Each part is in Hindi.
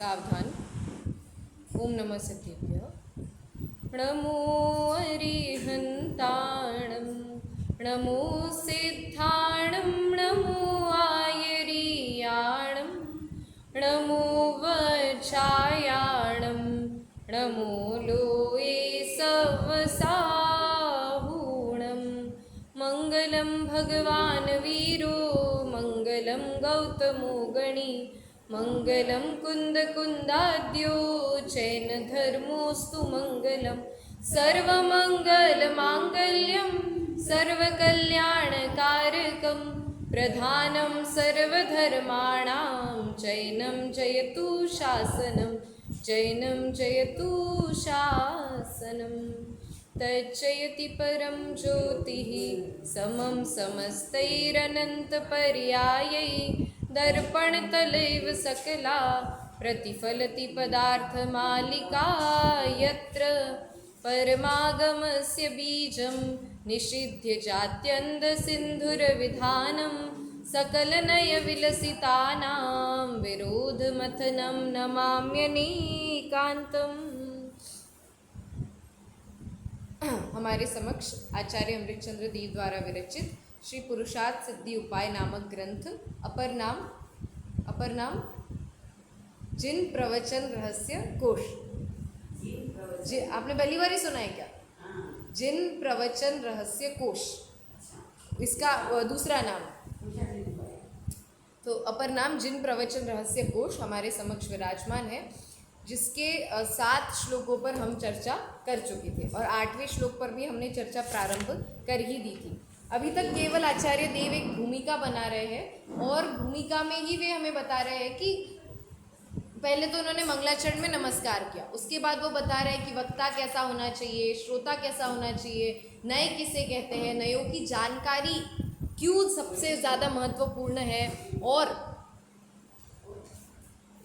सावधान। ओम नमः सिद्धेभ्यः। नमो अरिहन्ताणं, नमो सिद्धाणं, नमो आयरीयाणं, नमो वज्रायाणं, नमो लोये सवसाहूणं। मङ्गलं भगवान् वीरो, मङ्गलं गौतमो गणी, मङ्गलं कुन्दकुन्दाद्यो जैनधर्मोऽस्तु मङ्गलं। सर्वमङ्गलमाङ्गल्यं सर्वकल्याणकारकं, प्रधानं सर्वधर्माणां जैनं जयतु शासनं, जैनं जयतु शासनम्। तज्जयति परं ज्योतिः समं समस्तैरनन्तपर्यायै, दर्पणतलैव सकला प्रतिफलति पदार्थमालिका। यत्र परमागमस्य बीजं निषिध्य जात्यन्धसिन्धुरविधानं, सकलनयविलसितानां विरोधमथनं नमाम्यनेकान्तम्। हमारे समक्ष आचार्य अमृतचंद्र देव द्वारा विरचित श्री पुरुषार्थ सिद्धि उपाय नामक ग्रंथ अपर नाम जिन प्रवचन रहस्य कोश। आपने पहली बार ही सुना है क्या? जिन प्रवचन रहस्य कोश, इसका दूसरा नाम। तो अपर नाम जिन प्रवचन रहस्य कोश हमारे समक्ष विराजमान है, जिसके 7 श्लोकों पर हम चर्चा कर चुके थे और 8वें श्लोक पर भी हमने चर्चा प्रारंभ कर ही दी थी। अभी तक केवल आचार्य देव एक भूमिका बना रहे हैं और भूमिका में ही वे हमें बता रहे हैं कि पहले तो उन्होंने मंगलाचरण में नमस्कार किया, उसके बाद वो बता रहे हैं कि वक्ता कैसा होना चाहिए, श्रोता कैसा होना चाहिए, नए किसे कहते हैं, नयों की जानकारी क्यों सबसे ज़्यादा महत्वपूर्ण है, और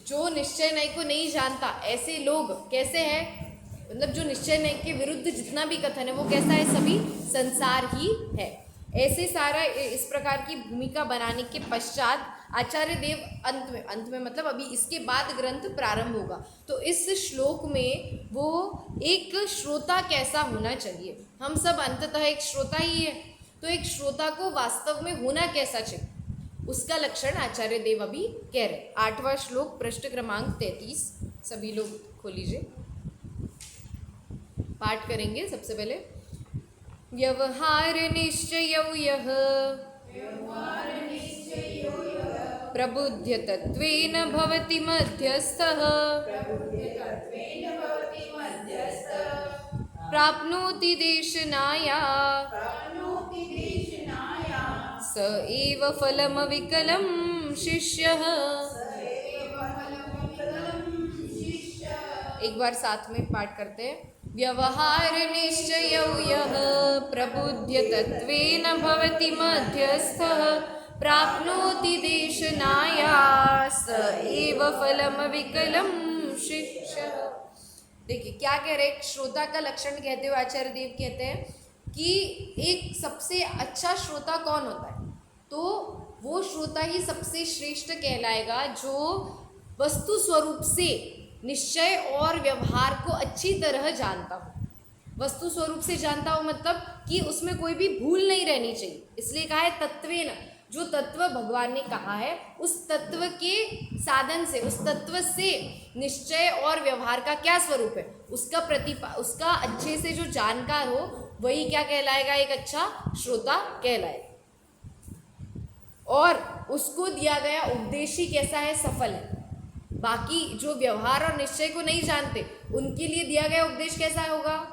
जो निश्चय नय को नहीं जानता ऐसे लोग कैसे हैं, मतलब जो निश्चय नय के विरुद्ध जितना भी कथन है वो कैसा है, सभी संसार ही है। ऐसे सारा इस प्रकार की भूमिका बनाने के पश्चात आचार्य देव अंत में मतलब अभी इसके बाद ग्रंथ प्रारंभ होगा, तो इस श्लोक में वो एक श्रोता कैसा होना चाहिए, हम सब अंततः एक श्रोता ही है, तो एक श्रोता को वास्तव में होना कैसा चाहिए उसका लक्षण आचार्य देव अभी कह रहे। 8वां श्लोक पृष्ठ क्रमांक 33, सभी लोग खोलीजिए, पाठ करेंगे। सबसे पहले व्यवहार निश्चयो यः प्रबुद्ध तत्वेन भवति मध्यस्थः, प्राप्नोति देशनाया स एव फलमविकलं शिष्यः। एक बार साथ में पाठ करते हैं। व्यवहार निश्चयो यः प्रबुद्ध तत्वेन भवति मध्यस्थः, प्राप्नोति देशनाया स एव फलमविकलं शिष्यः। देखिए क्या कह रहे, एक श्रोता का लक्षण कहते हुए आचार्य देव कहते हैं कि एक सबसे अच्छा श्रोता कौन होता है, तो वो श्रोता ही सबसे श्रेष्ठ कहलाएगा जो वस्तु स्वरूप से निश्चय और व्यवहार को अच्छी तरह जानता हो। वस्तु स्वरूप से जानता हो मतलब कि उसमें कोई भी भूल नहीं रहनी चाहिए, इसलिए कहा है तत्वेन, जो तत्व भगवान ने कहा है उस तत्व के साधन से, उस तत्व से निश्चय और व्यवहार का क्या स्वरूप है उसका अच्छे से जो जानकार हो वही क्या कहलाएगा, एक अच्छा श्रोता कहलाएगा। और उसको दिया गया उपदेश ही कैसा है, सफल है। बाकी जो व्यवहार और निश्चय को नहीं जानते उनके लिए दिया गया उपदेश कैसा होगा,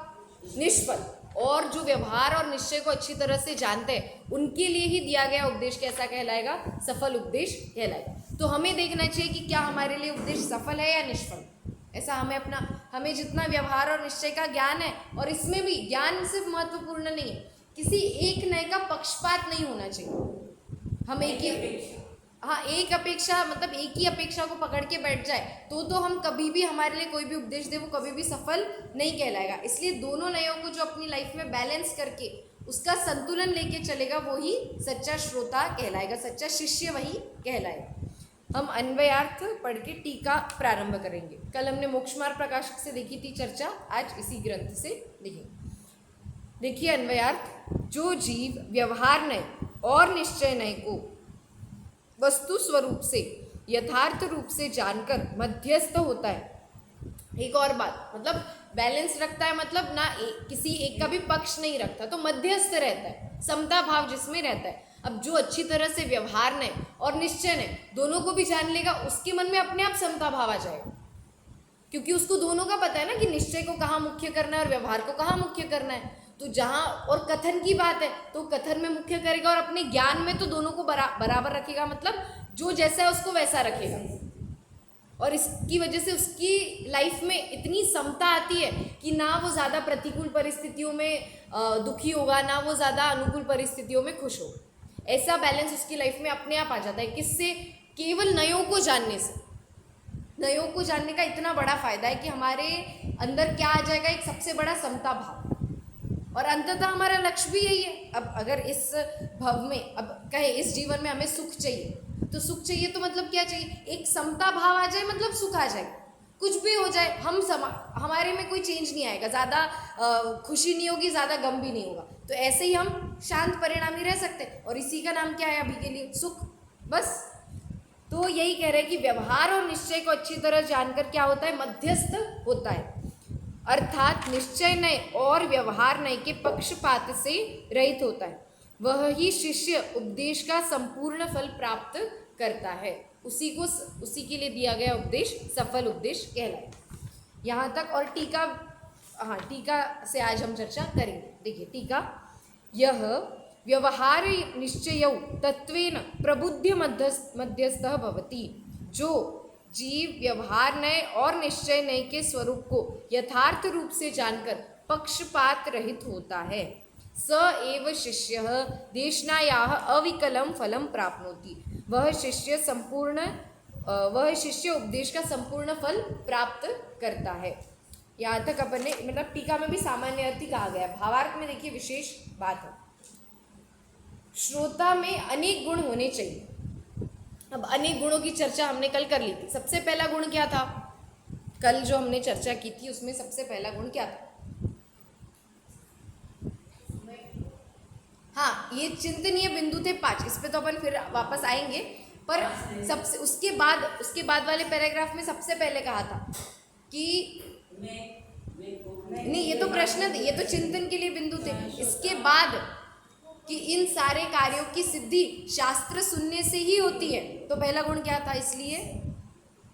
निष्फल। और जो व्यवहार और निश्चय को अच्छी तरह से जानते हैं उनके लिए ही दिया गया उपदेश कैसा कहलाएगा, सफल उपदेश कहलाएगा। तो हमें देखना चाहिए कि क्या हमारे लिए उपदेश सफल है या निष्फल। ऐसा हमें जितना व्यवहार और निश्चय का ज्ञान है, और इसमें भी ज्ञान सिर्फ महत्वपूर्ण नहीं है, किसी एक नए का पक्षपात नहीं होना चाहिए। हम एक ही अपेक्षा को पकड़ के बैठ जाए तो हम कभी भी, हमारे लिए कोई भी उपदेश दे वो कभी भी सफल नहीं कहलाएगा। इसलिए दोनों नयों को जो अपनी लाइफ में बैलेंस करके उसका संतुलन लेके चलेगा वो ही सच्चा श्रोता कहलाएगा, सच्चा शिष्य वही कहलाएगा। हम अन्वयार्थ पढ़ के टीका प्रारंभ करेंगे। कल हमने मोक्ष मार्ग प्रकाशक से देखी थी चर्चा, आज इसी ग्रंथ से देखेंगे। देखिए अन्वयार्थ, जो जीव व्यवहार नय और निश्चय नय को वस्तु स्वरूप से यथार्थ रूप से जानकर मध्यस्थ होता है। एक और बात, मतलब बैलेंस रखता है, मतलब ना किसी एक का भी पक्ष नहीं रखता, तो मध्यस्थ रहता है, समता भाव जिसमें रहता है। अब जो अच्छी तरह से व्यवहार ने और निश्चय ने दोनों को भी जान लेगा, उसके मन में अपने आप समता भाव आ जाएगा, क्योंकि उसको दोनों का पता है ना कि निश्चय को कहाँ मुख्य करना है और व्यवहार को कहाँ मुख्य करना है। तो जहाँ और कथन की बात है तो कथन में मुख्य करेगा और अपने ज्ञान में तो दोनों को बराबर रखेगा, मतलब जो जैसा है उसको वैसा रखेगा। और इसकी वजह से उसकी लाइफ में इतनी समता आती है कि ना वो ज़्यादा प्रतिकूल परिस्थितियों में दुखी होगा, ना वो ज़्यादा अनुकूल परिस्थितियों में खुश होगा। ऐसा बैलेंस उसकी लाइफ में अपने आप आ जाता है। किससे? केवल नयों को जानने से। नयों को जानने का इतना बड़ा फायदा है कि हमारे अंदर क्या आ जाएगा, एक सबसे बड़ा समता भाव। और अंततः हमारा लक्ष्य भी यही है। अब अगर इस भव में, अब कहे इस जीवन में हमें सुख चाहिए, तो सुख चाहिए तो मतलब क्या चाहिए? एक समता भाव आ जाए, मतलब सुख आ जाए। कुछ भी हो जाए, हमारे में कोई चेंज नहीं आएगा, ज़्यादा खुशी नहीं होगी, ज़्यादा गम भी नहीं होगा। तो ऐसे ही हम शांत परिणामी रह सकते हैं, और इसी का नाम क्या है अभी के लिए? सुख, बस। तो यही कह रहे हैं कि व्यवहार और निश्चय को अच्छी तरह जानकर क्या होता है? मध्यस्थ होता है, अर्थात निश्चय नय और व्यवहार नय के पक्षपात से रहित होता है। वह ही शिष्य उपदेश का संपूर्ण फल प्राप्त करता है। उसी के लिए दिया गया उपदेश सफल उपदेश कहलाए। यहाँ तक। और टीका, हाँ, टीका से आज हम चर्चा करेंगे। देखिए टीका, यह व्यवहार निश्चयौ तत्वेन प्रबुद्ध मध्यस्थः भवति। जो जीव व्यवहार नय और निश्चय नय के स्वरूप को यथार्थ रूप से जानकर पक्षपात रहित होता है, स एव शिष्यः देशनायाः अविकलं फलं प्राप्नोति। वह शिष्य उपदेश का संपूर्ण फल प्राप्त करता है। यहाँ तक अपन ने, मतलब टीका में भी सामान्य अर्थ ही कहा गया है। भावार्थ में देखिए विशेष बात है, श्रोता में अनेक गुण होने चाहिए। अब अनेक गुणों की चर्चा हमने कल कर ली थी। सबसे पहला गुण क्या था? कल जो हमने चर्चा की थी उसमें सबसे पहला गुण क्या था? हाँ, ये चिंतनीय बिंदु थे 5। इस पे तो अपन फिर वापस आएंगे, पर सबसे उसके बाद वाले पैराग्राफ में सबसे पहले कहा था कि नहीं, ये तो प्रश्न थे, ये तो चिंतन के लिए बिंदु थे। इसके बाद कि इन सारे कार्यों की सिद्धि शास्त्र सुनने से ही होती है। तो पहला गुण क्या था? इसलिए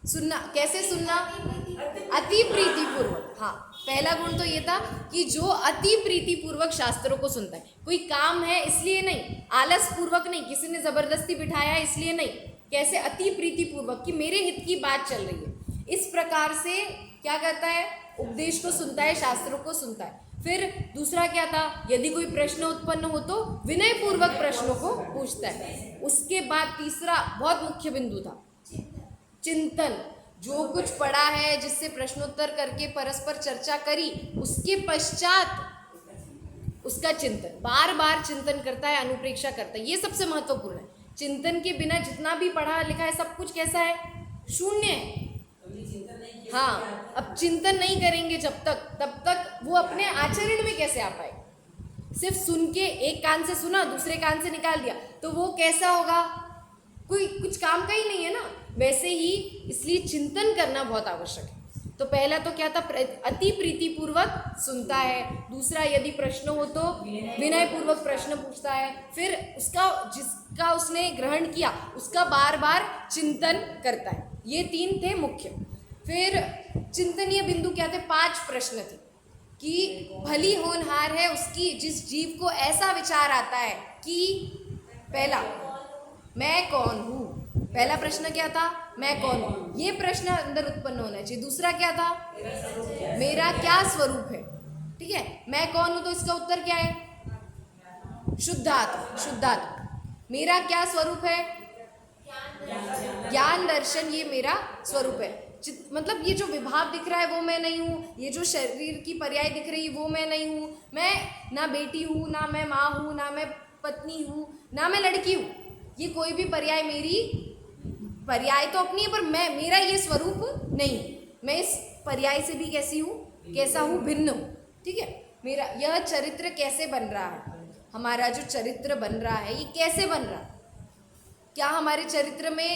सुनना। कैसे सुनना? अति प्रीतिपूर्वक। हाँ, पहला गुण तो ये था कि जो अति प्रीतिपूर्वक शास्त्रों को सुनता है। कोई काम है इसलिए नहीं, आलस पूर्वक नहीं, किसी ने जबरदस्ती बिठाया है इसलिए नहीं। कैसे? अति प्रीतिपूर्वक, कि मेरे हित की बात चल रही है। इस प्रकार से क्या करता है? उपदेश को सुनता है, शास्त्रों को सुनता है। फिर दूसरा क्या था? यदि कोई प्रश्न उत्पन्न हो तो विनय पूर्वक प्रश्नों को पूछता है। उसके बाद तीसरा बहुत मुख्य बिंदु था चिंतन। जो कुछ पढ़ा है, जिससे प्रश्नोत्तर करके परस्पर चर्चा करी, उसके पश्चात उसका चिंतन, बार बार चिंतन करता है, अनुप्रेक्षा करता है। ये सबसे महत्वपूर्ण है। चिंतन के बिना जितना भी पढ़ा लिखा है सब कुछ कैसा है? शून्य है। हाँ, अब चिंतन नहीं करेंगे जब तक, तब तक वो अपने आचरण में कैसे आ पाए? सिर्फ सुन के, एक कान से सुना दूसरे कान से निकाल दिया, तो वो कैसा होगा? कोई कुछ काम का ही नहीं है ना। वैसे ही इसलिए चिंतन करना बहुत आवश्यक है। तो पहला तो क्या था? अति प्रीतिपूर्वक सुनता है। दूसरा, यदि प्रश्न हो तो विनय पूर्वक प्रश्न पूछता है। फिर जिसका उसने ग्रहण किया उसका बार बार चिंतन करता है। ये 3 थे मुख्य। फिर चिंतनीय बिंदु क्या थे? 5 प्रश्न थे कि भली होनहार है उसकी जिस जीव को ऐसा विचार आता है कि पहला, मैं कौन हूँ। पहला प्रश्न क्या था? मैं कौन हूँ। ये प्रश्न अंदर उत्पन्न होना चाहिए। दूसरा क्या था? मेरा क्या स्वरूप है। ठीक है, मैं कौन हूँ, तो इसका उत्तर क्या है? शुद्धात्मा। मेरा क्या स्वरूप है? ज्ञान दर्शन, ये मेरा स्वरूप है। मतलब ये जो विभाव दिख रहा है वो मैं नहीं हूँ, ये जो शरीर की पर्याय दिख रही है वो मैं नहीं हूँ। मैं ना बेटी हूँ, ना मैं माँ हूँ, ना मैं पत्नी हूँ, ना मैं लड़की हूँ। ये कोई भी पर्याय मेरी पर्याय तो अपनी है, पर मेरा ये स्वरूप नहीं, मैं इस पर्याय से भी कैसा हूँ, भिन्न हूँ। ठीक है, मेरा यह चरित्र कैसे बन रहा है, हमारा जो चरित्र बन रहा है ये कैसे बन रहा है? क्या हमारे चरित्र में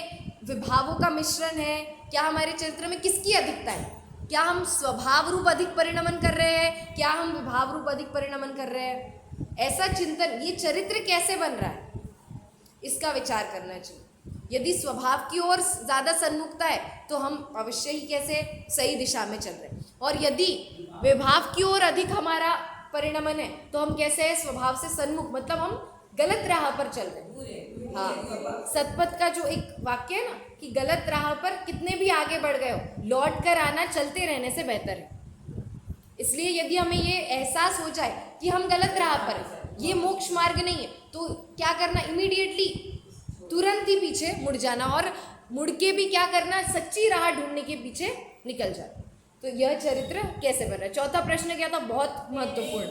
विभावों का मिश्रण है? क्या हमारे चरित्र में किसकी अधिकता है? क्या हम स्वभाव रूप अधिक परिणमन कर रहे हैं? क्या हम विभाव रूप अधिक परिणमन कर रहे हैं? ऐसा चिंतन, ये चरित्र कैसे बन रहा है, इसका विचार करना चाहिए। यदि स्वभाव की ओर ज़्यादा सन्मुखता है तो हम अवश्य ही कैसे सही दिशा में चल रहे हैं, और यदि विभाव की ओर अधिक हमारा परिणमन है तो हम कैसे है स्वभाव से सन्मुख, मतलब हम गलत राह पर चल रहे हैं। हाँ, सतपथ का जो एक वाक्य है ना कि गलत राह पर कितने भी आगे बढ़ गए हो, लौट कर आना चलते रहने से बेहतर है। इसलिए यदि हमें ये एहसास हो जाए कि हम गलत राह पर हैं, ये मोक्ष मार्ग नहीं है, तो क्या करना, इमीडिएटली तुरंत ही पीछे मुड़ जाना, और मुड़ के भी क्या करना, सच्ची राह ढूंढने के पीछे निकल जाना। तो यह चरित्र कैसे बन रहा है? चौथा प्रश्न क्या था, बहुत महत्वपूर्ण,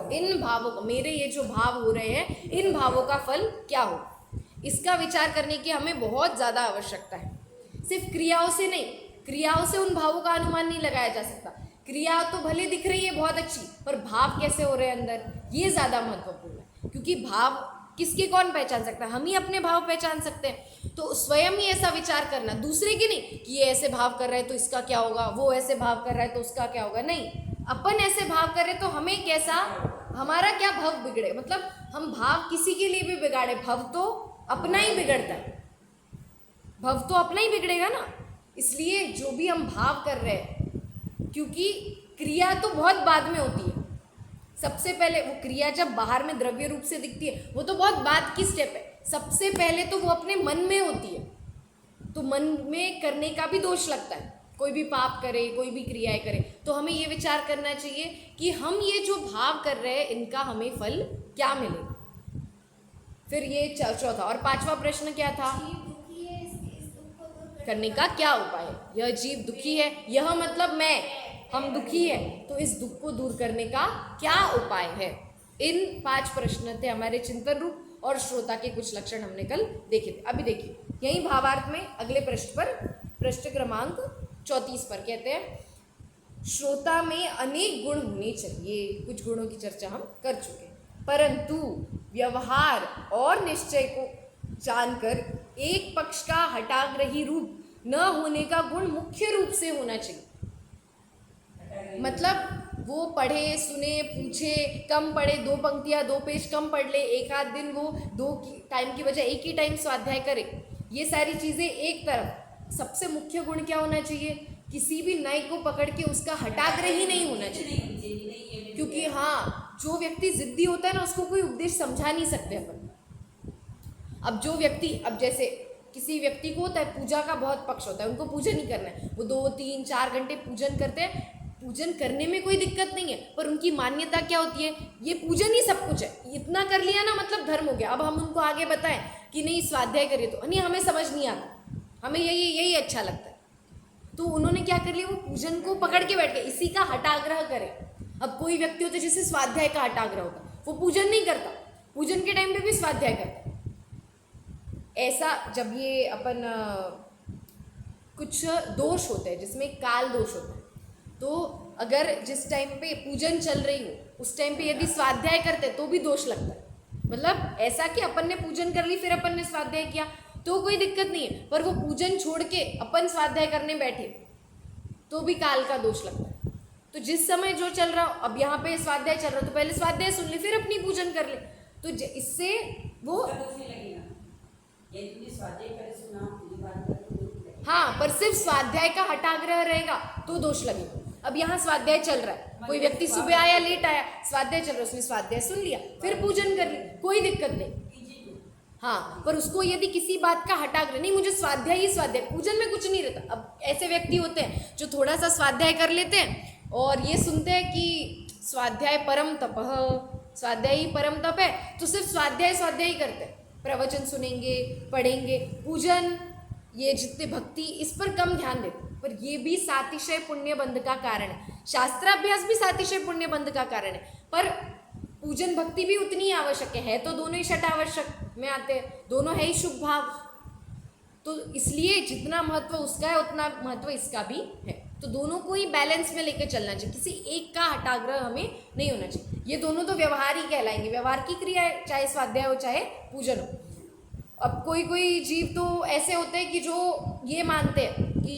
इन भावों का, मेरे ये जो भाव हो रहे हैं इन भावों का फल क्या हो, इसका विचार करने की हमें बहुत ज़्यादा आवश्यकता है। सिर्फ क्रियाओं से नहीं, क्रियाओं से उन भावों का अनुमान नहीं लगाया जा सकता। क्रिया तो भले दिख रही है बहुत अच्छी, पर भाव कैसे हो रहे हैं अंदर, ये ज़्यादा महत्वपूर्ण है। क्योंकि भाव किसके कौन पहचान सकता है, हम ही अपने भाव पहचान सकते हैं। तो स्वयं ही ऐसा विचार करना, दूसरे की नहीं कि ये ऐसे भाव कर रहा है तो इसका क्या होगा, वो ऐसे भाव कर रहा है तो उसका क्या होगा, नहीं, अपन ऐसे भाव कर रहे तो हमें कैसा, हमारा क्या भाव बिगड़े, मतलब हम भाव किसी के लिए भी बिगाड़े, भव तो अपना ही बिगड़ता है, भव तो अपना ही बिगड़ेगा ना। इसलिए जो भी हम भाव कर रहे हैं, क्योंकि क्रिया तो बहुत बाद में होती है, सबसे पहले वो क्रिया जब बाहर में द्रव्य रूप से दिखती है वो तो बहुत बाद की स्टेप है, सबसे पहले तो वो अपने मन में होती है। तो मन में करने का भी दोष लगता है, कोई भी पाप करे, कोई भी क्रियाएं करे, तो हमें ये विचार करना चाहिए कि हम ये जो भाव कर रहे हैं इनका हमें फल क्या मिलेगा। फिर ये चौथा और पांचवा प्रश्न क्या था, करने का क्या उपाय है? यह जीव दुखी है, यह मतलब मैं, हम दुखी है, तो इस दुख को दूर करने का क्या उपाय है? इन 5 प्रश्न थे हमारे चिंतन रूप, और श्रोता के कुछ लक्षण हमने कल देखे थे। अभी देखिए यही भावार्थ में अगले पृष्ठ पर, पृष्ठ क्रमांक 34 पर कहते हैं, श्रोता में अनेक गुण होने चाहिए। कुछ गुणों की चर्चा हम कर चुके हैं, परंतु व्यवहार और निश्चय को जानकर एक पक्ष का हठाग्रही रूप न होने का गुण मुख्य रूप से होना चाहिए। मतलब वो पढ़े सुने पूछे, कम पढ़े, 2 पंक्तियाँ 2 पेज कम पढ़ ले, एक आध दिन वो 2 टाइम की बजाय एक ही टाइम स्वाध्याय करे, ये सारी चीज़ें एक तरफ। सबसे मुख्य गुण क्या होना चाहिए, किसी भी नए को पकड़ के उसका हठाग्रही नहीं होना चाहिए। क्योंकि हाँ, जो व्यक्ति जिद्दी होता है ना, उसको कोई उपदेश समझा नहीं सकते अपन। अब जो व्यक्ति, अब जैसे किसी व्यक्ति को होता है पूजा का बहुत पक्ष होता है, उनको पूजन ही करना है, वो 2, 3, 4 घंटे पूजन करते हैं। पूजन करने में कोई दिक्कत नहीं है, पर उनकी मान्यता क्या होती है, ये पूजन ही सब कुछ है, इतना कर लिया ना मतलब धर्म हो गया। अब हम उनको आगे बताएं कि नहीं स्वाध्याय करिए, तो नहीं, हमें समझ नहीं आता, हमें यही अच्छा लगता है। तो उन्होंने क्या कर लिया, वो पूजन को पकड़ के बैठ गए, इसी का हठाग्रह करे। अब कोई व्यक्ति होता है जिसे स्वाध्याय का हठाग्रह होता, वो पूजन नहीं करता, पूजन के टाइम पे भी स्वाध्याय करता। ऐसा जब ये अपन कुछ दोष होते हैं जिसमें काल दोष होता है, तो अगर जिस टाइम पे पूजन चल रही हो उस टाइम पे यदि स्वाध्याय करते तो भी दोष लगता है। मतलब ऐसा कि अपन ने पूजन कर ली फिर अपन ने स्वाध्याय किया तो कोई दिक्कत नहीं है, पर वो पूजन छोड़ के अपन स्वाध्याय करने बैठे तो भी काल का दोष लगता है। तो जिस समय जो चल रहा, अब यहाँ पे स्वाध्याय चल रहा तो पहले स्वाध्याय सुन ले फिर अपनी पूजन कर ले, तो इससे वो हाँ, पर सिर्फ स्वाध्याय का हठाग्रह रहेगा तो दोष लगेगा। अब यहाँ स्वाध्याय चल रहा है, कोई व्यक्ति सुबह आया लेट आया, स्वाध्याय चल रहा है, उसने स्वाध्याय सुन लिया फिर पूजन कर ली, कोई दिक्कत नहीं। हाँ, पर उसको यदि किसी बात का हठाग्रह नहीं, मुझे स्वाध्याय ही स्वाध्याय, पूजन में कुछ नहीं रहता। अब ऐसे व्यक्ति होते हैं जो थोड़ा सा स्वाध्याय कर लेते हैं और ये सुनते हैं कि स्वाध्याय परम तपः, स्वाध्याय ही परम तप है, तो सिर्फ स्वाध्याय ही करते हैं, प्रवचन सुनेंगे, पढ़ेंगे, पूजन, ये जितने भक्ति, इस पर कम ध्यान देते। पर ये भी सातिशय पुण्य बंध का कारण है, शास्त्राभ्यास भी सातिशय पुण्य बंध का कारण है, पर पूजन भक्ति भी उतनी ही आवश्यक है तो दोनों ही षट आवश्यक में आते हैं, दोनों है ही शुभ भाव। तो इसलिए जितना महत्व उसका है उतना महत्व इसका भी है। तो दोनों को ही बैलेंस में लेकर चलना चाहिए, किसी एक का हठाग्रह हमें नहीं होना चाहिए। ये दोनों तो व्यवहार ही कहलाएंगे, व्यवहार की क्रिया है, चाहे स्वाध्याय हो चाहे पूजन हो। अब कोई कोई जीव तो ऐसे होते हैं कि जो ये मानते हैं कि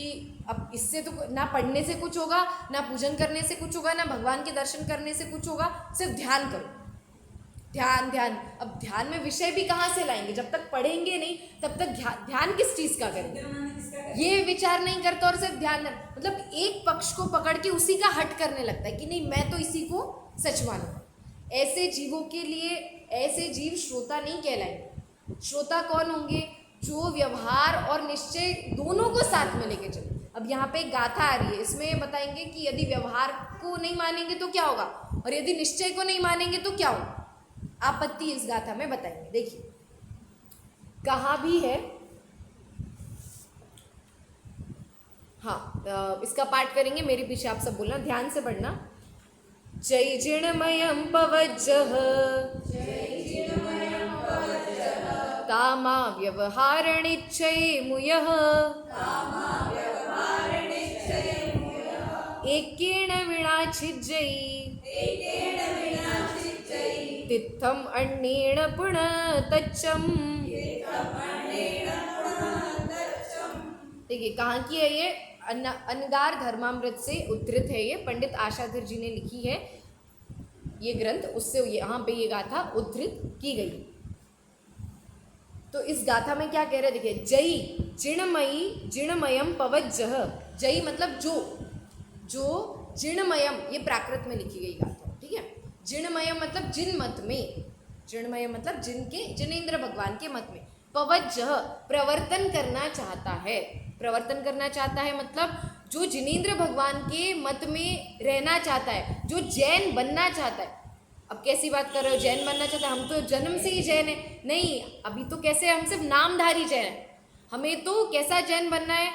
अब इससे तो ना पढ़ने से कुछ होगा, ना पूजन करने से कुछ होगा, ना भगवान के दर्शन करने से कुछ होगा, सिर्फ ध्यान करो, ध्यान ध्यान। अब ध्यान में विषय भी कहाँ से लाएंगे, जब तक पढ़ेंगे नहीं तब तक ध्यान किस चीज का करेंगे, ये विचार नहीं करता और सिर्फ ध्यान, मतलब एक पक्ष को पकड़ के उसी का हट करने लगता है कि नहीं मैं तो इसी को सच मानूंगा। ऐसे जीवों के लिए ऐसे जीव श्रोता नहीं कहलाएंगे। श्रोता कौन होंगे, जो व्यवहार और निश्चय दोनों को साथ में लेके चले। अब यहाँ पे एक गाथा आ रही है, इसमें बताएंगे कि यदि व्यवहार को नहीं मानेंगे तो क्या होगा, और यदि निश्चय को नहीं मानेंगे तो क्या होगा। आपत्ति इस गाथा में बताएंगे। देखिए कहाँ भी है, हाँ इसका पाठ करेंगे, मेरे पीछे आप सब बोलना, ध्यान से पढ़ना। जय जिणमयं पवज्जः तामा व्यवहारणिच्छये मुयः एकेन विना छिज्जयि तित्थम् अन्येन पुनः तच्चं। देखिए कहाँ की है ये, अनगार धर्मामृत से उद्धृत है, ये पंडित आशाधर जी ने लिखी है ये ग्रंथ, उससे यहाँ पे ये गाथा उद्धृत की गई। तो इस गाथा में क्या कह रहे हैं, देखिए जयी जिणमयी जिणमयम पवज्जः, जयी मतलब जो जिणमयम, ये प्राकृत में लिखी गई गाथा, ठीक है। जिणमयम मतलब जिन मत में, जिणमय मतलब जिनके, जिनेंद्र भगवान के मत में, पवज्जः प्रवर्तन करना चाहता है, प्रवर्तन करना चाहता है मतलब जो जिनेंद्र भगवान के मत में रहना चाहता है, जो जैन बनना चाहता है। अब कैसी बात कर रहे हो, जैन बनना चाहता है, हम तो जन्म से ही जैन है, नहीं अभी तो कैसे, हम सिर्फ नामधारी जैन है। हमें तो कैसा जैन बनना है,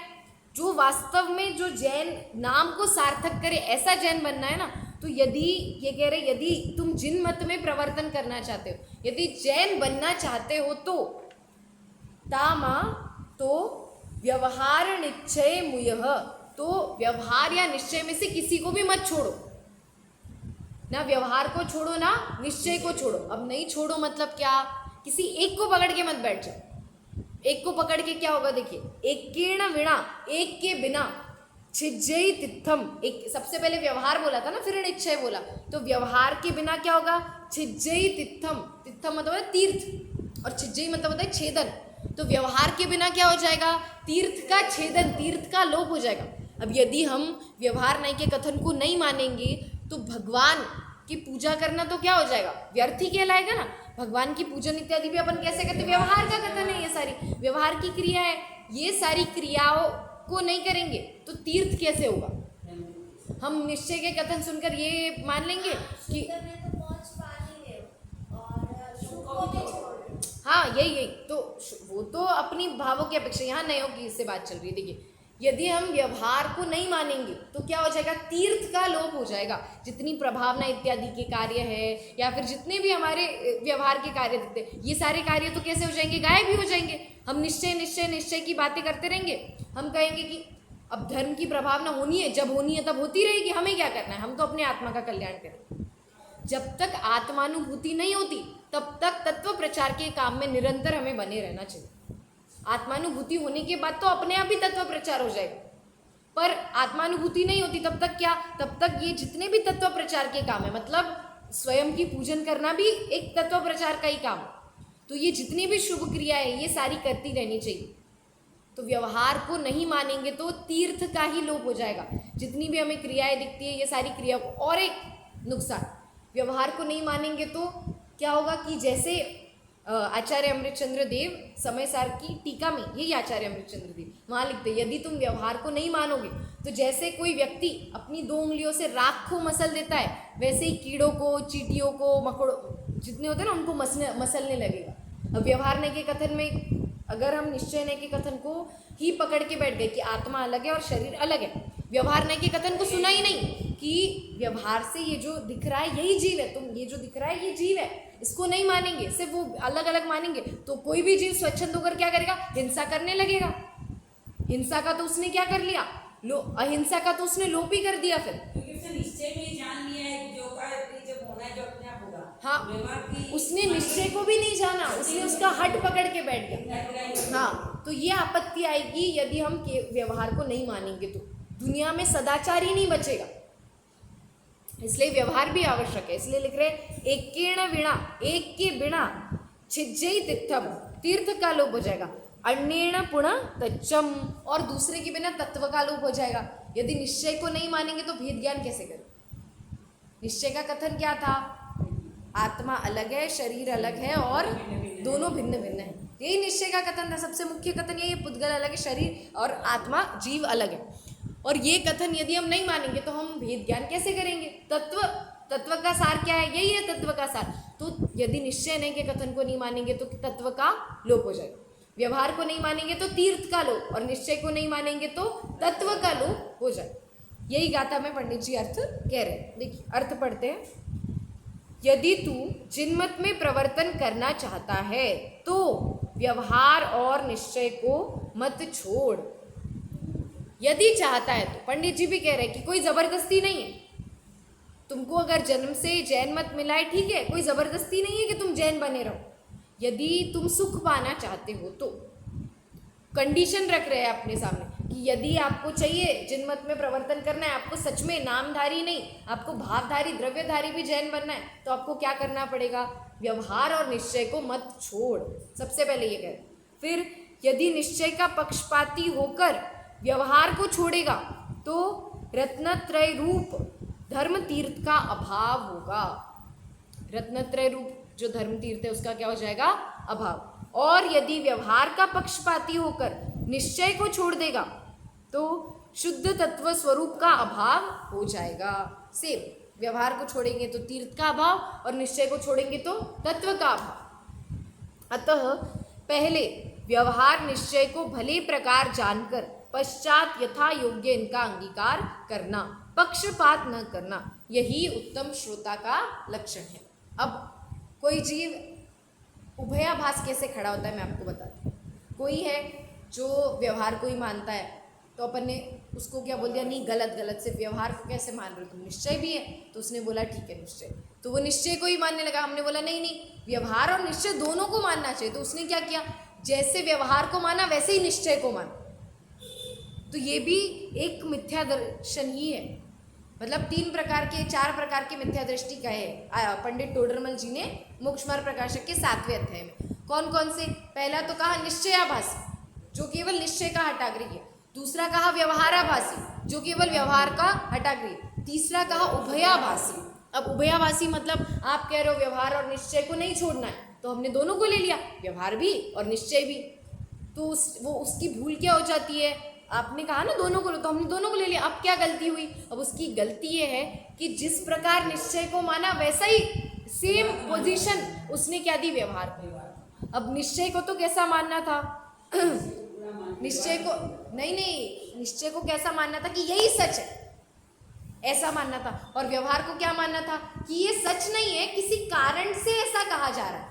जो वास्तव में जो जैन नाम को सार्थक करे, ऐसा जैन बनना है ना। तो यदि ये कह रहे, यदि तुम जिन मत में प्रवर्तन करना चाहते हो, यदि जैन बनना चाहते हो तो तामा, तो व्यवहार निश्चय मुयः, तो व्यवहार या निश्चय में से किसी को भी मत छोड़ो, ना व्यवहार को छोड़ो ना निश्चय को छोड़ो। अब नहीं छोड़ो मतलब क्या, किसी एक को पकड़ के मत बैठ जाओ। एक को पकड़ के क्या होगा, देखिए एकेण विना, एक के बिना, छिज्जयि तित्थम, एक सबसे पहले व्यवहार बोला था ना, फिर निश्चय बोला, तो व्यवहार के बिना क्या होगा, छिज्जयि तित्थम, तित्थम मतलब है तीर्थ, और छिज्जयि मतलब होता है छेदन। तो व्यवहार के बिना क्या हो जाएगा, तीर्थ का छेदन, तीर्थ का लोप हो जाएगा। अब यदि हम व्यवहार नहीं के कथन को नहीं मानेंगे तो भगवान की पूजा करना तो क्या हो जाएगा, व्यर्थ ही कहलाएगा ना। भगवान की पूजन इत्यादि भी अपन कैसे करते, व्यवहार का कथन है, ये सारी व्यवहार की क्रिया है, ये सारी क्रियाओं को नहीं करेंगे तो तीर्थ कैसे होगा। हम निश्चय के कथन सुनकर ये मान लेंगे कि हाँ यही तो वो तो अपनी भावों की अपेक्षा, यहाँ नयों की इससे बात चल रही है। देखिए यदि हम व्यवहार को नहीं मानेंगे तो क्या हो जाएगा, तीर्थ का लोप हो जाएगा। जितनी प्रभावना इत्यादि के कार्य है या फिर जितने भी हमारे व्यवहार के कार्य दिखते हैं, ये सारे कार्य तो कैसे हो जाएंगे, गायब भी हो जाएंगे। हम निश्चय निश्चय निश्चय की बातें करते रहेंगे, हम कहेंगे कि अब धर्म की प्रभावना होनी है, जब होनी है तब होती रहेगी, हमें क्या करना है, हम तो अपने आत्मा का कल्याण करें। जब तक आत्मानुभूति नहीं होती तब तक तत्व प्रचार के काम में निरंतर हमें बने रहना चाहिए। आत्मानुभूति होने के बाद तो अपने आप ही तत्व प्रचार हो जाएगा, पर आत्मानुभूति नहीं होती तब तक क्या, तब तक ये जितने भी तत्व प्रचार के काम है, मतलब स्वयं की पूजन करना भी एक तत्व प्रचार का ही काम है। तो ये जितनी भी शुभ क्रिया है ये सारी करती रहनी चाहिए। तो व्यवहार को नहीं मानेंगे तो तीर्थ का ही लोप हो जाएगा। जितनी भी हमें क्रियाएं दिखती है ये सारी क्रिया को, और एक नुकसान, व्यवहार को नहीं मानेंगे तो क्या होगा कि जैसे आचार्य अमृतचंद्र देव समय सार की टीका में, यही आचार्य अमृतचंद्र देव वहाँ लिखते, यदि तुम व्यवहार को नहीं मानोगे तो जैसे कोई व्यक्ति अपनी 2 उंगलियों से राख को मसल देता है, वैसे ही कीड़ों को, चींटियों को, मकोड़ों जितने होते हैं ना उनको मसलने लगेगा। अब व्यवहार नहीं के कथन में अगर हम निश्चय नहीं के कथन को ही पकड़ के बैठ गए कि आत्मा अलग है और शरीर अलग है, व्यवहार नहीं के कथन को सुना ही नहीं कि व्यवहार से ये जो दिख रहा है यही जीव है, तुम ये जो दिख रहा है ये जीव है, इसको नहीं मानेंगे, सिर्फ वो अलग अलग मानेंगे, तो कोई भी जीव स्वच्छंद होकर क्या करेगा, हिंसा करने लगेगा। हिंसा का तो उसने क्या कर लिया, अहिंसा का तो उसने लोप ही कर दिया फिर। क्योंकि उसने निश्चय में ही जान लिया है कि जो का जब होना है जो अपने आप होगा। हाँ, उसने निश्चय को भी नहीं जाना, उसने उसका हट पकड़ के बैठ गया। हाँ, तो ये आपत्ति आएगी यदि हम व्यवहार को नहीं मानेंगे तो दुनिया में सदाचार ही नहीं बचेगा। इसलिए व्यवहार भी आवश्यक है। इसलिए लिख रहे एकेण विना, एक के बिना छिज्जई तीर्थम, तीर्थ का लोप हो जाएगा। अन्येण पुनः तच्चम, और दूसरे के बिना तत्व का लोप हो जाएगा। यदि निश्चय को नहीं मानेंगे तो भेद ज्ञान कैसे करें। निश्चय का कथन क्या था, आत्मा अलग है, शरीर अलग है और दोनों भिन्न भिन्न है। यही निश्चय का कथन था, सबसे मुख्य कथन यही, पुद्गल अलग है, शरीर और आत्मा जीव अलग है। और ये कथन यदि हम नहीं मानेंगे तो हम भेद ज्ञान कैसे करेंगे। तत्व का सार क्या है, यही है तत्व का सार। तो यदि निश्चय नहीं के कथन को नहीं मानेंगे तो तत्व का लोप हो जाएगा। व्यवहार को नहीं मानेंगे तो तीर्थ का लोप, और निश्चय को नहीं मानेंगे तो तत्व का लोप हो जाए। यही गाथा में पंडित जी अर्थ कह रहे हैं। देखिए अर्थ पढ़ते हैं। यदि तू जिनमत में प्रवर्तन करना चाहता है तो व्यवहार और निश्चय को मत छोड़। यदि चाहता है तो पंडित जी भी कह रहे हैं कि कोई जबरदस्ती नहीं है। तुमको अगर जन्म से जैन मत मिला है, ठीक है, कोई जबरदस्ती नहीं है कि तुम जैन बने रहो। यदि तुम सुख पाना चाहते हो तो कंडीशन रख रहे हैं अपने सामने कि यदि आपको चाहिए जिनमत में प्रवर्तन करना है, आपको सच में नामधारी नहीं, आपको भावधारी द्रव्यधारी भी जैन बनना है, तो आपको क्या करना पड़ेगा, व्यवहार और निश्चय को मत छोड़। सबसे पहले ये कह। फिर यदि निश्चय का पक्षपाती होकर व्यवहार को छोड़ेगा तो रत्नत्रय रूप धर्म तीर्थ का अभाव होगा। रत्नत्रय रूप जो धर्म तीर्थ है उसका क्या हो जाएगा, अभाव। और यदि व्यवहार का पक्षपाती होकर निश्चय को छोड़ देगा तो शुद्ध तत्व स्वरूप का अभाव हो जाएगा। सेम, व्यवहार को छोड़ेंगे तो तीर्थ का अभाव और निश्चय को छोड़ेंगे तो तत्व का अभाव। अतः पहले व्यवहार निश्चय को भले प्रकार जानकर पश्चात यथा योग्य इनका अंगीकार करना, पक्षपात न करना, यही उत्तम श्रोता का लक्षण है। अब कोई जीव उभयाभास कैसे खड़ा होता है मैं आपको बताती हूँ। कोई है जो व्यवहार को ही मानता है, तो अपन ने उसको क्या बोल दिया, नहीं गलत गलत, सिर्फ व्यवहार को कैसे मान रहे हो तुम, निश्चय भी है। तो उसने बोला ठीक है निश्चय, तो वो निश्चय को ही मानने लगा। हमने बोला नहीं नहीं, व्यवहार और निश्चय दोनों को मानना चाहिए। तो उसने क्या किया, जैसे व्यवहार को माना वैसे ही निश्चय को माना। तो ये भी एक मिथ्या दर्शन ही है। मतलब 4 प्रकार के मिथ्या दृष्टि कहे पंडित टोडरमल जी ने मोक्ष मार्ग प्रकाशक के 7वें अध्याय में। कौन कौन से, पहला तो कहा निश्चयाभासी जो केवल निश्चय का हटाग्रही है। दूसरा कहा व्यवहाराभासी जो केवल व्यवहार का हटाग्रही। तीसरा कहा उभयाभासी। अब उभयाभासी मतलब आप कह रहे हो व्यवहार और निश्चय को नहीं छोड़ना है, तो हमने दोनों को ले लिया, व्यवहार भी और निश्चय भी। तो वो उसकी भूल क्या हो जाती है, आपने कहा ना दोनों को, तो हमने दोनों को ले लिया। अब क्या गलती हुई, अब उसकी गलती ये है कि जिस प्रकार निश्चय को माना वैसा ही सेम पोजीशन उसने क्या दी, व्यवहार को। अब निश्चय को तो कैसा मानना था निश्चय को नहीं, निश्चय को कैसा मानना था कि यही सच है, ऐसा मानना था। और व्यवहार को क्या मानना था कि ये सच नहीं है, किसी कारण से ऐसा कहा जा रहा है,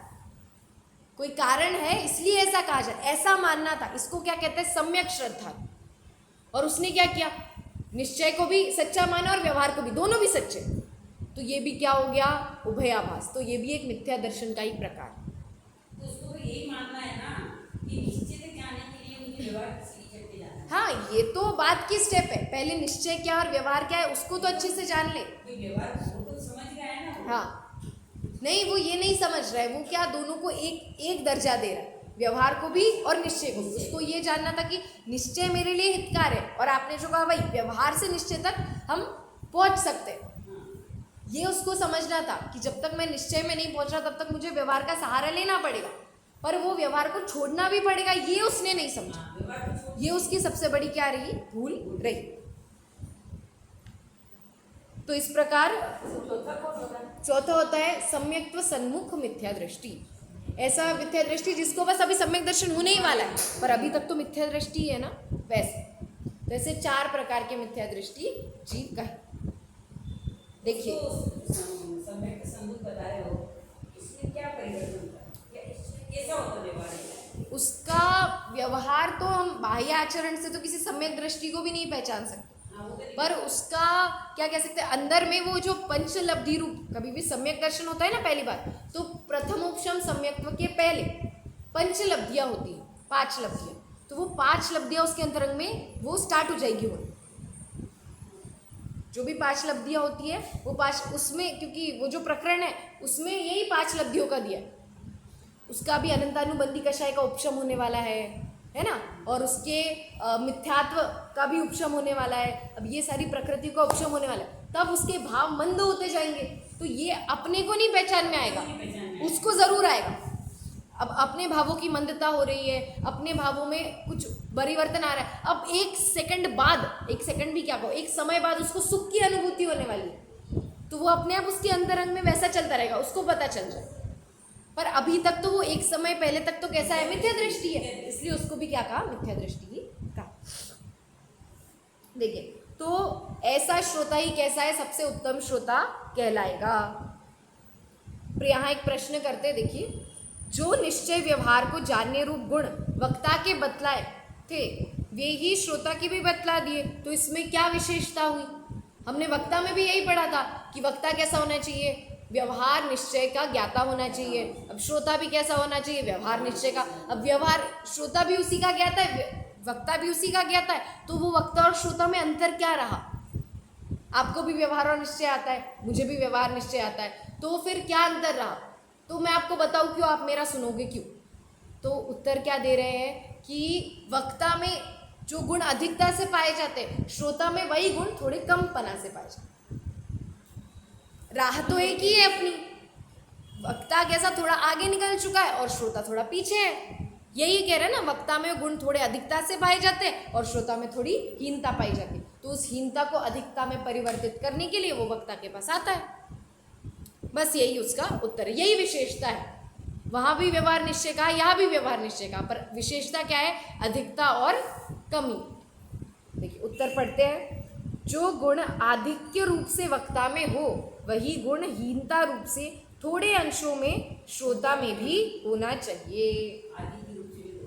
कोई कारण है इसलिए ऐसा कहा जा रहा है, ऐसा मानना था। इसको क्या कहते हैं, सम्यक श्रद्धा। और उसने क्या किया, निश्चय को भी सच्चा माना और व्यवहार को भी, दोनों भी सच्चे। तो ये भी क्या हो गया, उभयाभास। तो ये भी एक मिथ्या दर्शन का ही प्रकार। तो उसको तो यही मानना है ना कि निश्चय तक जाने के लिए मुझे व्यवहार करके जाना है। हाँ, ये तो बात की स्टेप है, पहले निश्चय क्या और व्यवहार क्या है उसको तो अच्छे से जान ले। व्यवहार वो तो समझ गया है ना। हाँ, नहीं वो ये नहीं समझ रहा है, वो क्या दोनों को एक दर्जा दे रहा है, व्यवहार को भी और निश्चय को भी। उसको ये जानना था कि निश्चय मेरे लिए हितकार है, और आपने जो कहा भाई व्यवहार से निश्चय तक हम पहुंच सकते हैं, ये उसको समझना था कि जब तक मैं निश्चय में नहीं पहुंच रहा तब तक मुझे व्यवहार का सहारा लेना पड़ेगा, पर वो व्यवहार को छोड़ना भी पड़ेगा, ये उसने नहीं समझा। ये उसकी सबसे बड़ी क्या रही, भूल रही। तो इस प्रकार चौथा होता है सम्यक्त्व सन्मुख मिथ्या दृष्टि। ऐसा मिथ्या दृष्टि जिसको बस अभी सम्यक दर्शन होने ही वाला है, पर अभी तक तो मिथ्या दृष्टि है ना। वैसे 4 प्रकार के मिथ्या दृष्टि जीव का है। देखिए सम्यक सन्मुख बता रहे हो, इसमें क्या परिवर्तन होता है, कैसा होता है व्यवहार? उसका व्यवहार तो हम बाह्य आचरण से तो किसी सम्यक दृष्टि को भी नहीं पहचान सकते, पर उसका क्या कह सकते हैं, अंदर में वो जो पंचलब्धि रूप, कभी भी सम्यक दर्शन होता है ना पहली बार, तो प्रथमोपशम सम्यक्त्व के पहले पंचलब्धियां होती हैं, 5 लब्धियां, तो वो 5 लब्धियां उसके अंतरंग में वो स्टार्ट हो जाएगी। वो जो भी 5 लब्धियां होती है वो 5, उसमें क्योंकि वो जो प्रकरण है उसमें यही 5 लब्धियों का दिया है, उसका भी अनंतानुबंधी कषाय का उपशम होने वाला है ना, और उसके मिथ्यात्व का भी उपशम होने वाला है। अब ये सारी प्रकृति का उपशम होने वाला है, तब उसके भाव मंद होते जाएंगे, तो ये अपने को नहीं पहचान में आएगा, उसको जरूर आएगा। अब अपने भावों की मंदता हो रही है, अपने भावों में कुछ परिवर्तन आ रहा है, अब 1 सेकंड बाद, 1 सेकंड भी क्या कहो, 1 समय बाद उसको सुख की अनुभूति होने वाली है, तो वो अपने आप उसके अंतरंग में वैसा चलता रहेगा, उसको पता चल जाए। पर अभी तक तो वो 1 समय पहले तक तो कैसा है, मिथ्या दृष्टि है, इसलिए उसको भी क्या कहा, मिथ्या दृष्टि ही कहा। देखिए, तो ऐसा श्रोता ही कैसा है, सबसे उत्तम श्रोता कहलाएगा। पर यहाँ एक प्रश्न करते, देखिए, जो निश्चय व्यवहार को जानने रूप गुण वक्ता के बतलाए थे, वे ही श्रोता की भी बतला दिए, तो इसमें क्या विशेषता हुई? हमने वक्ता में भी यही पढ़ा था कि वक्ता कैसा होना चाहिए, व्यवहार निश्चय का ज्ञाता होना चाहिए। अब श्रोता भी कैसा होना चाहिए, व्यवहार निश्चय का। अब व्यवहार, श्रोता भी उसी का ज्ञाता है, वक्ता भी उसी का ज्ञाता है, तो वो वक्ता और श्रोता में अंतर क्या रहा? आपको भी व्यवहार और निश्चय आता है, मुझे भी व्यवहार निश्चय आता है, तो फिर क्या अंतर रहा? तो मैं आपको बताऊं क्यों, आप मेरा सुनोगे क्यों? तो उत्तर क्या दे रहे हैं कि वक्ता में जो गुण अधिकता से पाए जाते हैं, श्रोता में वही गुण थोड़े कमपना से पाए जाते हैं। राह तो एक ही है अपनी, वक्ता कैसा थोड़ा आगे निकल चुका है और श्रोता थोड़ा पीछे है, यही कह रहे हैं ना, वक्ता में गुण थोड़े अधिकता से पाए जाते हैं और श्रोता में थोड़ी हीनता पाई जाती है, तो उस हीनता को अधिकता में परिवर्तित करने के लिए वो वक्ता के पास आता है। बस यही उसका उत्तर है, यही विशेषता है। वहां भी व्यवहार निश्चय का, यहाँ भी व्यवहार निश्चय का, पर विशेषता क्या है, अधिकता और कमी। देखिए उत्तर पढ़ते हैं, जो गुण आधिक्य रूप से वक्ता में हो, वही गुण हीनता रूप से थोड़े अंशों में श्रोता में भी होना चाहिए।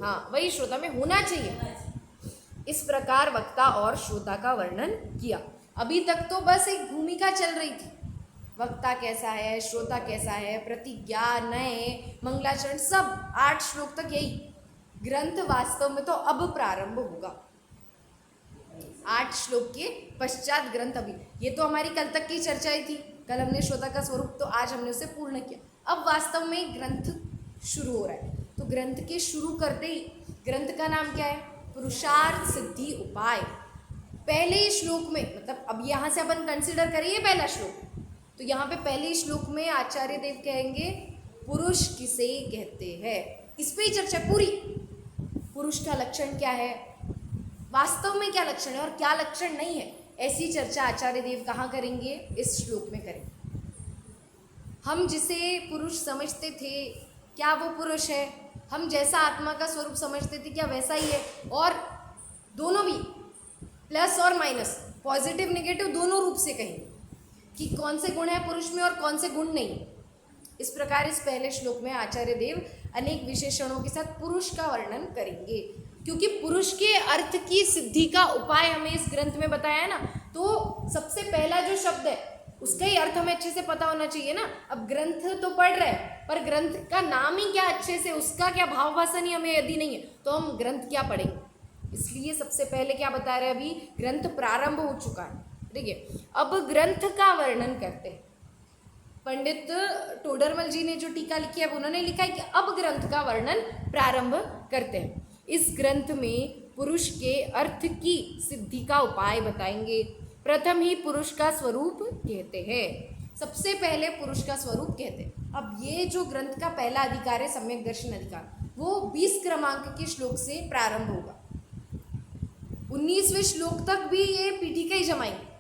हाँ, वही श्रोता में होना चाहिए। इस प्रकार वक्ता और श्रोता का वर्णन किया। अभी तक तो बस एक भूमिका चल रही थी, वक्ता कैसा है, श्रोता कैसा है, प्रतिज्ञा, नए, मंगलाचरण, सब 8 श्लोक तक यही। ग्रंथ वास्तव में तो अब प्रारंभ होगा, 8 श्लोक के पश्चात ग्रंथ। अभी ये तो हमारी कल तक की चर्चा ही थी, कल हमने श्रोता का स्वरूप, तो आज हमने उसे पूर्ण किया। अब वास्तव में ग्रंथ शुरू हो रहा है, तो ग्रंथ के शुरू करते ही, ग्रंथ का नाम क्या है, पुरुषार्थ सिद्धि उपाय। पहले ही श्लोक में, मतलब अब यहाँ से अपन कंसिडर करिए पहला श्लोक, तो यहाँ पे पहले श्लोक में आचार्य देव कहेंगे पुरुष किसे कहते हैं, इस पे ही चर्चा पूरी। पुरुष का लक्षण क्या है, वास्तव में क्या लक्षण है और क्या लक्षण नहीं है, ऐसी चर्चा आचार्य देव कहाँ करेंगे, इस श्लोक में करेंगे। हम जिसे पुरुष समझते थे, क्या वो पुरुष है? हम जैसा आत्मा का स्वरूप समझते थे, क्या वैसा ही है? और दोनों भी प्लस और माइनस, पॉजिटिव नेगेटिव दोनों रूप से कहेंगे कि कौन से गुण है पुरुष में और कौन से गुण नहीं। इस प्रकार इस पहले श्लोक में आचार्य देव अनेक विशेषणों के साथ पुरुष का वर्णन करेंगे, क्योंकि पुरुष के अर्थ की सिद्धि का उपाय हमें इस ग्रंथ में बताया है ना, तो सबसे पहला जो शब्द है उसका ही अर्थ हमें अच्छे से पता होना चाहिए ना। अब ग्रंथ तो पढ़ रहे हैं, पर ग्रंथ का नाम ही क्या अच्छे से, उसका क्या भावभाषण ही हमें यदि नहीं है, तो हम ग्रंथ क्या पढ़ेंगे? इसलिए सबसे पहले क्या बता रहे हैं, अभी ग्रंथ प्रारंभ हो चुका है। देखिए अब ग्रंथ का वर्णन करते हैं। पंडित टोडरमल जी ने जो टीका लिखी है, उन्होंने लिखा है कि अब ग्रंथ का वर्णन प्रारंभ करते हैं। इस ग्रंथ में पुरुष के अर्थ की सिद्धि का उपाय बताएंगे। प्रथम ही पुरुष का स्वरूप कहते हैं, सबसे पहले पुरुष का स्वरूप कहते हैं। अब ये जो ग्रंथ का पहला अधिकार है, सम्यक दर्शन अधिकार, वो 20 क्रमांक के श्लोक से प्रारंभ होगा। 19वें श्लोक तक भी ये पीठिका ही जमाएंगे।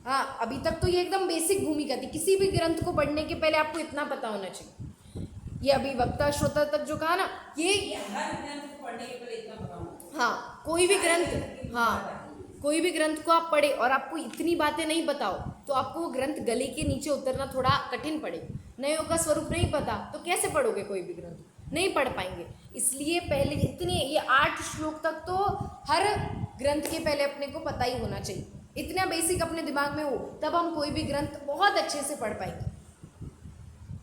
हाँ, अभी तक तो ये एकदम बेसिक भूमिका थी। किसी भी ग्रंथ को पढ़ने के पहले आपको इतना पता होना चाहिए। ये अभी वक्ता श्रोता तक जो कहा ना, ये हर ग्रंथ को पढ़ने के पहले इतना पता होना। हाँ, कोई भी ग्रंथ, हाँ कोई भी ग्रंथ को आप पढ़े और आपको इतनी बातें नहीं बताओ, तो आपको वो ग्रंथ गले के नीचे उतरना थोड़ा कठिन पड़ेगा। नयों का स्वरूप नहीं पता तो कैसे पढ़ोगे कोई भी ग्रंथ? नहीं पढ़ पाएंगे। इसलिए पहले इतने ये 8 श्लोक तक तो हर ग्रंथ के पहले अपने को पता ही होना चाहिए, इतना बेसिक अपने दिमाग में हो, तब हम कोई भी ग्रंथ बहुत अच्छे से पढ़ पाएंगे।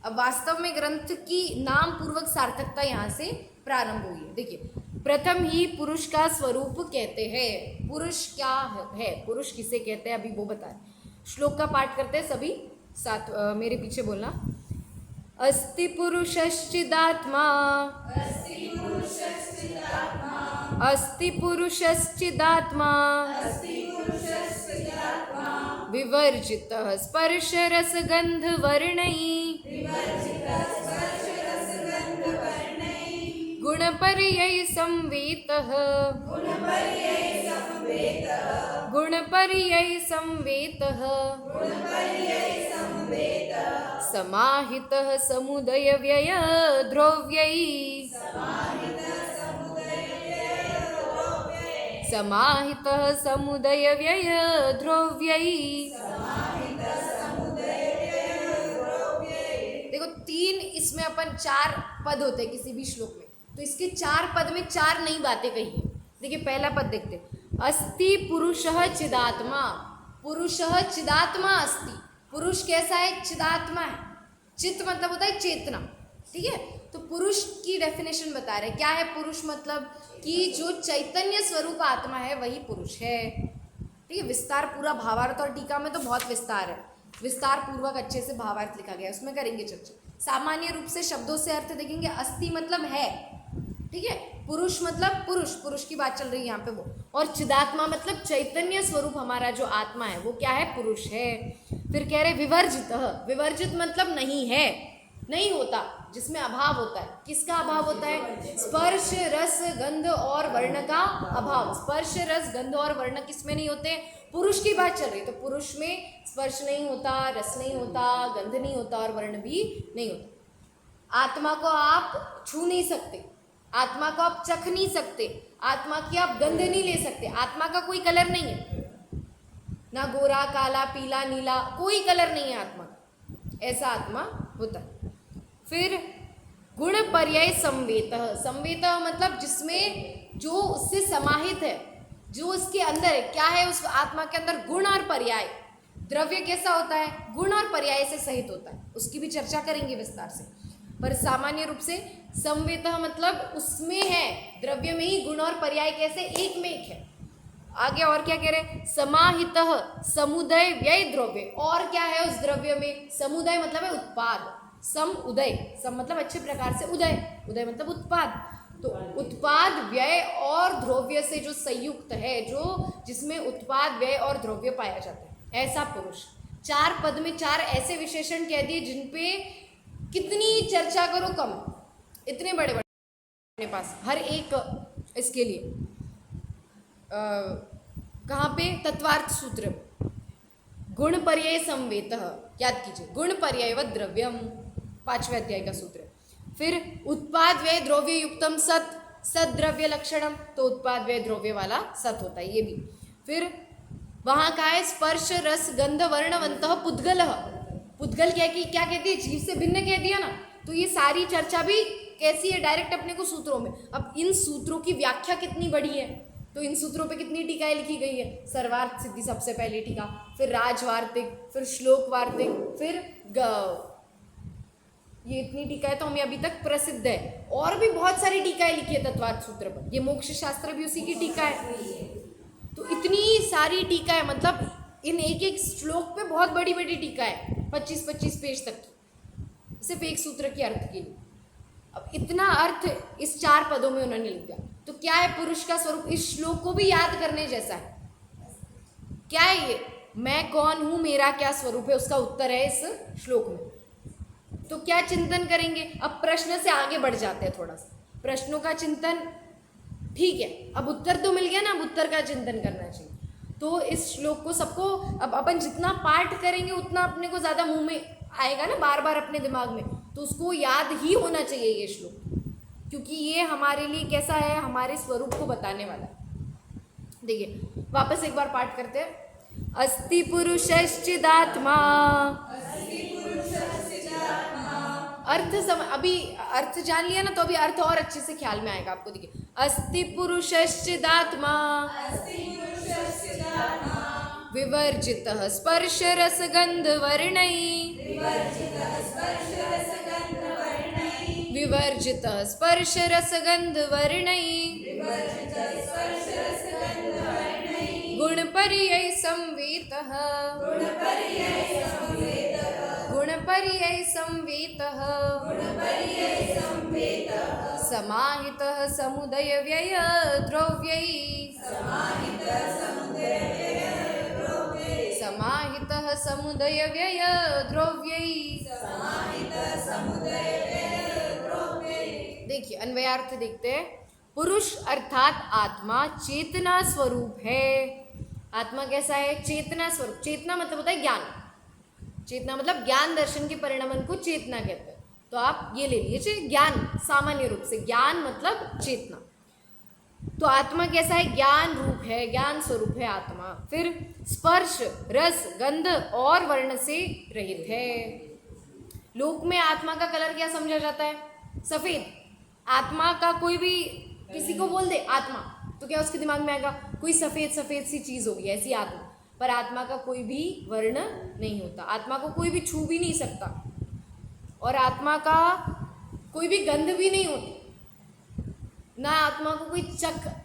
अब वास्तव में ग्रंथ की नाम पूर्वक सार्थकता यहाँ से प्रारंभ हुई है। देखिए, प्रथम ही पुरुष का स्वरूप कहते हैं। पुरुष क्या है, पुरुष किसे कहते हैं, अभी वो बताएं। श्लोक का पाठ करते हैं सभी साथ, मेरे पीछे बोलना। अस्ति पुरुषश्चिदात्मा, अस्ति पुरुषश्चिदात्मा, विवर्जितः स्पर्शरसगन्धवर्णैः, गुणपर्यय संवेतः, गुणपर्यय संवेतः, समाहितः समुदय व्यय द्रव्यैः, समाहितः समुदय व्यय द्रव्यैः। देखो, 3 इसमें अपन 4 पद होते हैं किसी भी श्लोक में, तो इसके 4 पद में 4 नई बातें कही है। देखिए, पहला पद देखते हैं। अस्ति पुरुषः चिदात्मा, पुरुषः चिदात्मा अस्ति। पुरुष कैसा है? चिदात्मा है। चित्त मतलब होता है चेतना, ठीक है। तो पुरुष की डेफिनेशन बता रहे, क्या है पुरुष? मतलब कि जो चैतन्य स्वरूप आत्मा है वही पुरुष है, ठीक है। विस्तार पूरा भावार्थ और टीका में तो बहुत विस्तार है, विस्तार पूर्वक अच्छे से भावार्थ लिखा गया है, उसमें करेंगे चर्चा। सामान्य रूप से शब्दों से अर्थ देखेंगे। अस्ति मतलब है, ठीक है। पुरुष मतलब पुरुष, पुरुष की बात चल रही है यहाँ पे वो। और चिदात्मा मतलब चैतन्य स्वरूप हमारा जो आत्मा है वो क्या है? पुरुष है। फिर कह रहे विवर्जित, विवर्जित मतलब नहीं है, नहीं होता, जिसमें अभाव होता है। किसका अभाव होता है? स्पर्श रस गंध और वर्ण का अभाव। स्पर्श रस गंध और वर्ण किसमें नहीं होते? पुरुष की बात चल रही है, तो पुरुष में स्पर्श नहीं होता, रस नहीं होता, गंध नहीं होता और वर्ण भी नहीं होता। आत्मा को आप छू नहीं सकते, आत्मा को आप चख नहीं सकते, आत्मा की आप गंध नहीं ले सकते। आत्मा का कोई कलर नहीं है, ना गोरा काला पीला नीला, कोई कलर नहीं है आत्मा का, ऐसा आत्मा होता है। फिर गुण पर्याय संवेतः, संवेतः मतलब जिसमें जो उससे समाहित है, जो उसके अंदर है, क्या है उस आत्मा के अंदर? गुण और पर्याय। द्रव्य कैसा होता है? गुण और पर्याय से सहित होता है, उसकी भी चर्चा करेंगे विस्तार से। पर सामान्य रूप से संवेतः मतलब उसमें है, द्रव्य में ही गुण और पर्याय कैसे? एक में एक है। आगे और क्या कह रहे? समाहितः समुदय व्यय द्रव्य, और क्या है उस द्रव्य में? समुदय मतलब है उत्पाद, सम उदय, सम मतलब अच्छे प्रकार से, उदय, उदय मतलब उत्पाद। तो उत्पाद व्यय और द्रव्य से जो संयुक्त है, जो जिसमें उत्पाद व्यय और द्रव्य पाया जाता है, ऐसा पुरुष। 4 पद में 4 ऐसे विशेषण कह दिए जिन पे कितनी चर्चा करो कम, इतने बड़े बड़े अपने पास हर एक इसके लिए। कहाँ पे? तत्वार्थ सूत्र, गुण पर्याय संवेतः, याद कीजिए, गुण पर्यायवत् द्रव्यम, 5वें अध्याय का सूत्र। फिर उत्पाद व्यय द्रव्य युक्तम सत, सत द्रव्य लक्षणम, तो उत्पाद व्यय द्रव्य वाला सत होता है, ये भी। फिर वहाँ का है स्पर्श रस गंध वर्णवंतः पुद्गलः, पुद्गल क्या कहती है? जीव से भिन्न कह दिया ना। तो ये सारी चर्चा भी कैसी है? डायरेक्ट अपने को सूत्रों में। अब इन सूत्रों की व्याख्या कितनी बड़ी है, तो इन सूत्रों पे कितनी टीकाएं लिखी गई है? सर्वार्थ सिद्धि सबसे पहली टीका, फिर राजवार्तिक, फिर श्लोक वार्तिक, फिर ये इतनी टीकाएं तो हमें अभी तक प्रसिद्ध है। और भी बहुत सारी टीकाएं लिखी है तत्वार्थ सूत्र पर, ये मोक्ष शास्त्र भी उसी की टीका है। तो इतनी सारी टीकाएं, मतलब इन एक एक श्लोक पे बहुत बड़ी बड़ी टीका है, 25-25 पेज तक की, सिर्फ एक सूत्र के अर्थ के लिए। अब इतना अर्थ इस 4 पदों में उन्होंने लिख दिया। तो क्या है पुरुष का स्वरूप? इस श्लोक को भी याद करने जैसा है। क्या है ये? मैं कौन हूं, मेरा क्या स्वरूप है, उसका उत्तर है इस श्लोक में। तो क्या चिंतन करेंगे? अब प्रश्न से आगे बढ़ जाते हैं थोड़ा सा, प्रश्नों का चिंतन, ठीक है। अब उत्तर तो मिल गया ना, अब उत्तर का चिंतन करना चाहिए। तो इस श्लोक को सबको, अब अपन जितना पाठ करेंगे उतना अपने को ज़्यादा मुंह में आएगा ना, बार बार अपने दिमाग में, तो उसको याद ही होना चाहिए ये श्लोक, क्योंकि ये हमारे लिए कैसा है? हमारे स्वरूप को बताने वाला है। देखिए, वापस एक बार पाठ करते हैं। अस्ति पुरुषश्चिदात्मा, अभी अर्थ जान लिया ना, तो अभी अर्थ और अच्छे से ख्याल में आएगा आपको। देखिए, अस्ति पुरुषश्चिदात्मा विवर्जितः स्पर्श रस गंध वर्णैः, विवर्जितः स्पर्श रस गंध वर्णैः, गुणपर्यय संवेतः, गुणपर्यय संवेतः, समाहितः समुदय व्यय द्रव्यैः, समाहितः समुदय व्यय द्रव्यैः। देखिए अन्वयार्थ देखते हैं। पुरुष अर्थात आत्मा चेतना स्वरूप है। आत्मा कैसा है? चेतना स्वरूप। चेतना मतलब होता है ज्ञान। चेतना मतलब ज्ञान दर्शन के परिणामन को चेतना कहते हैं। तो आप ये ले लीजिए ज्ञान, सामान्य रूप से ज्ञान मतलब चेतना। तो आत्मा कैसा है? ज्ञान रूप है, ज्ञान स्वरूप है आत्मा। फिर स्पर्श रस गंध और वर्ण से रहित है। लोक में आत्मा का कलर क्या समझा जाता है? सफेद। आत्मा का कोई भी किसी को बोल दे आत्मा, तो क्या उसके दिमाग में आएगा? कोई सफेद सफेद सी चीज होगी, ऐसी आत्मा। पर आत्मा का कोई भी वर्ण नहीं होता। आत्मा को कोई भी छू भी नहीं सकता, और आत्मा का कोई भी गंध भी नहीं होती ना। आत्मा को कोई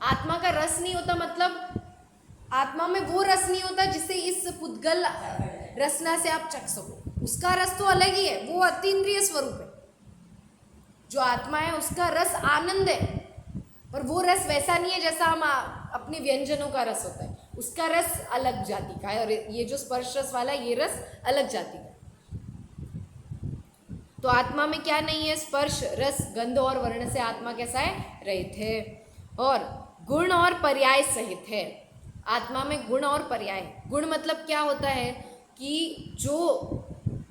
आत्मा का रस नहीं होता, मतलब आत्मा में वो रस नहीं होता जिससे इस पुद्गल रसना से आप चख सको। उसका रस तो अलग ही है, वो अतीन्द्रिय स्वरूप है। जो आत्मा है उसका रस आनंद है, पर वो रस वैसा नहीं है जैसा हम अपने व्यंजनों का रस होता है। उसका रस अलग जाति का है, और ये जो स्पर्श रस वाला है ये रस अलग जाति का है। तो आत्मा में क्या नहीं है? स्पर्श रस गंध और वर्ण से आत्मा कैसा है? रहित है। और गुण और पर्याय सहित है। आत्मा में गुण और पर्याय। गुण मतलब क्या होता है कि जो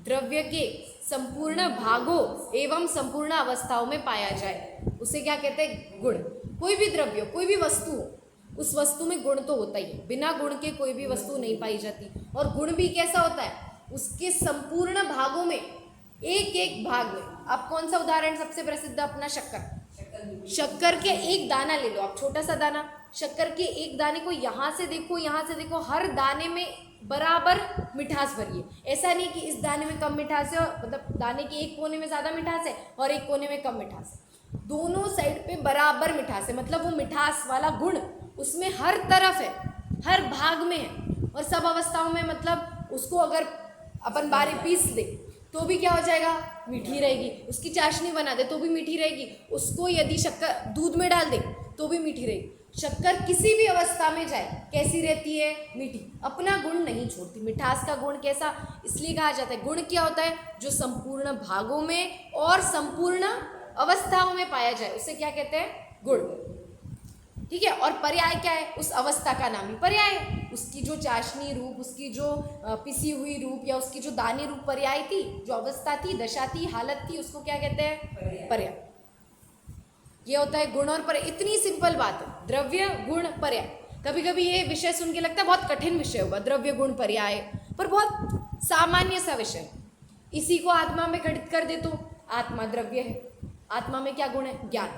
द्रव्य के संपूर्ण भागों एवं संपूर्ण अवस्थाओं में पाया जाए, उसे क्या कहते हैं? गुण। कोई भी द्रव्य, कोई भी वस्तु हो, उस वस्तु में गुण तो होता ही है। बिना गुण के कोई भी वस्तु नहीं पाई जाती। और गुण भी कैसा होता है? उसके संपूर्ण भागों में, एक एक भाग में। आप कौन सा उदाहरण सबसे प्रसिद्ध? अपना शक्कर। शक्कर के एक दाना ले लो आप, छोटा सा दाना। शक्कर के एक दाने को यहाँ से देखो, यहाँ से देखो, हर दाने में बराबर मिठास भरी है। ऐसा नहीं कि इस दाने में कम मिठास है, मतलब दाने के एक कोने में ज़्यादा मिठास है और एक कोने में कम मिठास है। दोनों साइड पे बराबर मिठास है, मतलब वो मिठास वाला गुण उसमें हर तरफ है, हर भाग में है और सब अवस्थाओं में। मतलब उसको अगर अपन बारी पीस दे तो भी क्या हो जाएगा? मीठी रहेगी। उसकी चाशनी बना दे तो भी मीठी रहेगी। उसको यदि शक्कर दूध में डाल दे तो भी मीठी रहेगी। शक्कर किसी भी अवस्था में जाए कैसी रहती है? मीठी। अपना गुण नहीं छोड़ती। मिठास का गुण कैसा इसलिए कहा जाता है? गुण क्या होता है? जो संपूर्ण भागों में और संपूर्ण अवस्थाओं में पाया जाए उसे क्या कहते हैं? गुण। ठीक है। और पर्याय क्या है? उस अवस्था का नाम ही पर्याय है। उसकी जो चाशनी रूप, उसकी जो पिसी हुई रूप, या उसकी जो दाने रूप पर्याय थी, जो अवस्था थी, दशा थी, हालत थी, उसको क्या कहते हैं? पर्याय। ये होता है गुण और पर्याय। इतनी सिंपल बात है, द्रव्य गुण पर्याय। कभी कभी ये विषय सुन के लगता है बहुत कठिन विषय होगा, द्रव्य गुण पर्याय, पर बहुत सामान्य सा विषय। इसी को आत्मा में घटित कर दे तो आत्मा द्रव्य है। आत्मा में क्या गुण है? ज्ञान।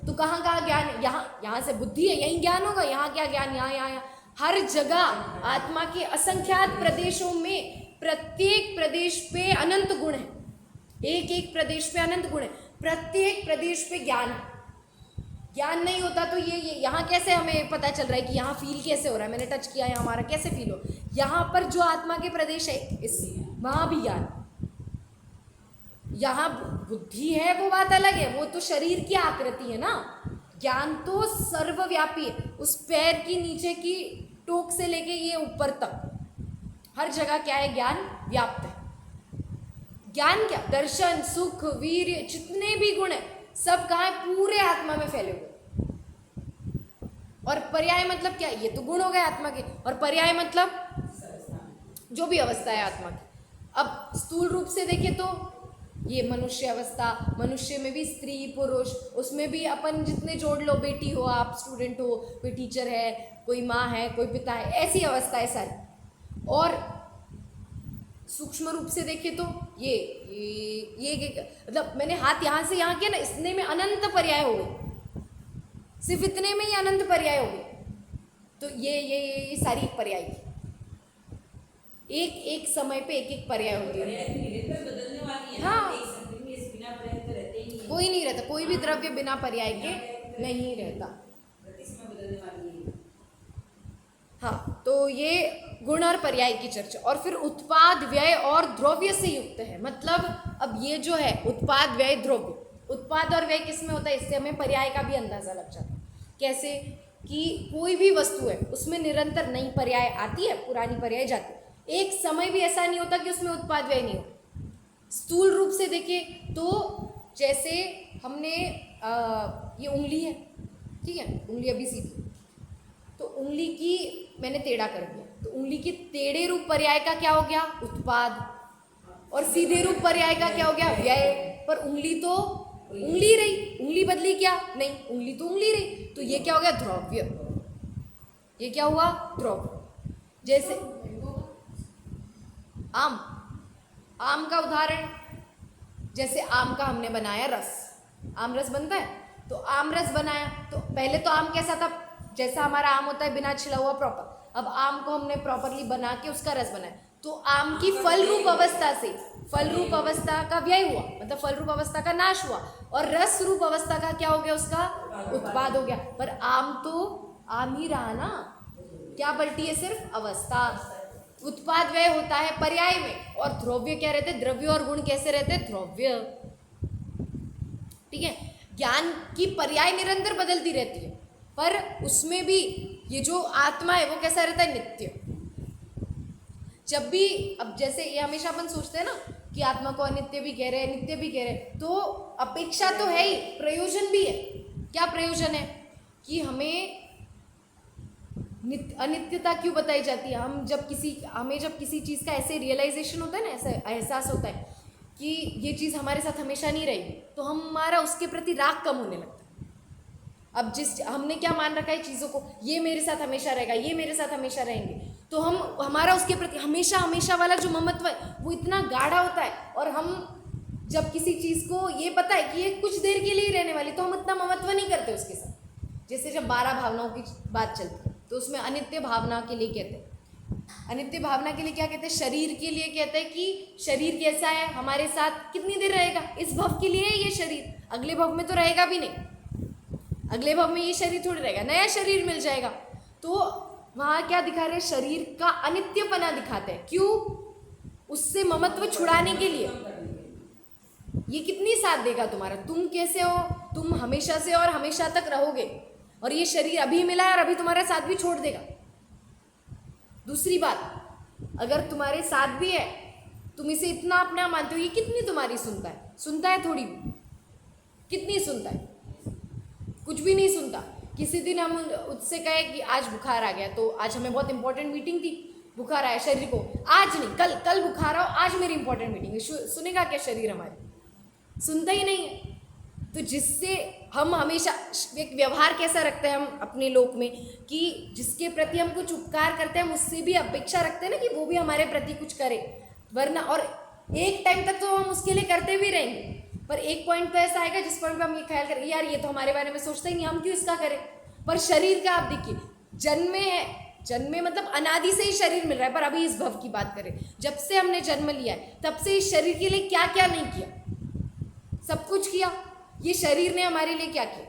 तो कहाँ कहाँ ज्ञान है? यहाँ से बुद्धि है, यहीं ज्ञान होगा। यहाँ क्या ज्ञान? यहाँ हर जगह आत्मा के असंख्यात प्रदेशों में प्रत्येक प्रदेश पे अनंत गुण है। एक एक प्रदेश पे अनंत गुण है। प्रत्येक प्रदेश पे ज्ञान है। ज्ञान नहीं होता तो ये यहाँ कैसे हमें पता चल रहा है कि यहाँ फील कैसे हो रहा है? मैंने टच किया है, हमारा कैसे फील हो? यहाँ पर जो आत्मा के प्रदेश है इस वहाँ भी ज्ञान। यहाँ बुद्धि है वो बात अलग है, वो तो शरीर की आकृति है ना। ज्ञान तो सर्वव्यापी है। उस पैर की नीचे की टोक से लेके ये ऊपर तक हर जगह क्या है? ज्ञान व्याप्त है। ज्ञान क्या? दर्शन, सुख, वीर्य, जितने भी गुण है सब कहाँ है? पूरे आत्मा में फैले हुए। और पर्याय मतलब क्या? ये तो गुण हो गए आत्मा के। और पर्याय मतलब जो भी अवस्था है आत्मा की। अब स्थूल रूप से देखें तो ये मनुष्य अवस्था, मनुष्य में भी स्त्री पुरुष, उसमें भी अपन जितने जोड़ लो, बेटी हो आप, स्टूडेंट हो, कोई टीचर है, कोई माँ है, कोई पिता है, ऐसी अवस्था है सारी। और सूक्ष्म रूप से देखे तो मतलब मैंने हाथ यहाँ से यहाँ किया ना, इसने में अनंत पर्याय हो गए, सिर्फ इतने में ही अनंत पर्याय हो गए। तो ये सारी एक पर्याय थी, एक समय पे एक पर्याय होती है। पर्याय निरंतर बदलने वाली है ना, हाँ। एक शब्द में इस बिना पर्याय तो रहते ही नहीं, कोई नहीं रहता, कोई भी द्रव्य बिना पर्याय के नहीं रहता। प्रतिस्पर्धा बदलने वाली है। हाँ, तो ये गुण और पर्याय की चर्चा। और फिर उत्पाद व्यय और द्रव्य से युक्त है, मतलब अब ये जो है उत्पाद व्यय द्रव्य, उत्पाद और व्यय किस में होता है, इससे हमें पर्याय का भी अंदाजा लग जाता है। कैसे कि कोई भी वस्तु है उसमें निरंतर नई पर्याय आती है, पुरानी पर्याय जाती है, एक समय भी ऐसा नहीं होता कि उसमें उत्पाद व्यय नहीं हो। स्थूल रूप से देखें तो जैसे हमने ये उंगली है, ठीक है, उंगली अभी सीधी, तो उंगली की मैंने टेढ़ा कर दिया, तो उंगली की टेढ़े रूप पर्याय का क्या हो गया, उत्पाद, और सीधे रूप पर्याय का क्या हो गया, व्यय। पर उंगली तो उंगली रही, उंगली बदली क्या, नहीं, उंगली तो उंगली रही, तो ये क्या हो गया, द्रव्य। ये क्या हुआ, द्रव्य। जैसे आम का उदाहरण, जैसे आम का हमने बनाया रस, आम रस बनता है, तो आम रस बनाया, तो पहले तो आम कैसा था, जैसा हमारा आम होता है बिना छिला हुआ प्रॉपर, अब आम को हमने प्रॉपरली बना के उसका रस बनाया, तो आम की फल रूप अवस्था से फल रूप अवस्था का व्यय हुआ, मतलब फल रूप अवस्था का नाश हुआ, और रस रूप अवस्था का क्या हो गया, उसका उत्पाद हो गया। पर आम तो आम ही रहा ना, क्या पलटी है, सिर्फ अवस्था। उत्पाद व्यय होता है पर्याय में, और द्रव्य क्या रहते, द्रव्य और गुण कैसे रहते, द्रव्य। ठीक है, ज्ञान की पर्याय निरंतर बदलती रहती है, पर उसमें भी ये जो आत्मा है वो कैसा रहता है, नित्य। जब भी, अब जैसे ये हमेशा अपन सोचते हैं ना कि आत्मा को अनित्य भी कह रहे हैं, नित्य भी कह रहे हैं, तो अपेक्षा तो है ही, प्रयोजन भी है। क्या प्रयोजन है कि हमें अनित्यता क्यों बताई जाती है, हमें जब किसी चीज़ का ऐसे रियलाइजेशन होता है ना, ऐसा एहसास होता है कि ये चीज़ हमारे साथ हमेशा नहीं रहेगी, तो हमारा उसके प्रति राग कम होने लगता है। अब हमने क्या मान रखा है चीज़ों को, ये मेरे साथ हमेशा रहेगा, ये मेरे साथ हमेशा रहेंगे, तो हमारा उसके प्रति हमेशा वाला जो ममत्व है वो इतना गाढ़ा होता है, और हम जब किसी चीज़ को ये पता है कि ये कुछ देर के लिए रहने वाली, तो हम इतना ममत्व नहीं करते उसके साथ। जैसे जब 12 भावनाओं की बात चलती है, तो उसमें अनित्य भावना के लिए कहते हैं, अनित्य भावना के लिए क्या कहते हैं, शरीर के लिए कहते हैं कि शरीर कैसा है, हमारे साथ कितनी देर रहेगा, इस भव के लिए ये शरीर, अगले भव में तो रहेगा भी नहीं, अगले भव में ये शरीर थोड़ी रहेगा, नया शरीर मिल जाएगा। तो वहाँ क्या दिखा रहे हैं, शरीर का अनित्यपना दिखाते हैं, क्यों, उससे ममत्व छुड़ाने के लिए। ये कितनी साथ देगा तुम्हारा, तुम कैसे हो, तुम हमेशा से और हमेशा तक रहोगे, और ये शरीर अभी मिला है और अभी तुम्हारा साथ भी छोड़ देगा। दूसरी बात, अगर तुम्हारे साथ भी है, तुम इसे इतना अपना मानते हो, ये कितनी तुम्हारी सुनता है थोड़ी भी, कितनी सुनता है, कुछ भी नहीं सुनता। किसी दिन हम उससे कहे कि आज बुखार आ गया, तो आज हमें बहुत इंपॉर्टेंट मीटिंग थी, बुखार आया शरीर को, आज नहीं कल बुखार आओ, आज मेरी इंपॉर्टेंट मीटिंग है, सुनेगा क्या शरीर, हमारे सुनता ही नहीं है। तो जिससे हम हमेशा एक व्यवहार कैसा रखते हैं हम अपने लोक में, कि जिसके प्रति हम कुछ उपकार करते हैं, हम उससे भी अपेक्षा रखते हैं ना कि वो भी हमारे प्रति कुछ करे, वरना, और एक टाइम तक तो हम उसके लिए करते भी रहेंगे, पर एक पॉइंट तो ऐसा आएगा जिस पॉइंट पे हम ये ख्याल करेंगे, यार ये तो हमारे बारे में सोचता ही नहीं, हम क्यों इसका करें। पर शरीर का आप देखिए, जन्मे मतलब अनादि से ही शरीर मिल रहा है, पर अभी इस भव की बात करें, जब से हमने जन्म लिया है तब से इस शरीर के लिए क्या क्या नहीं किया, सब कुछ किया। ये शरीर ने हमारे लिए क्या किया,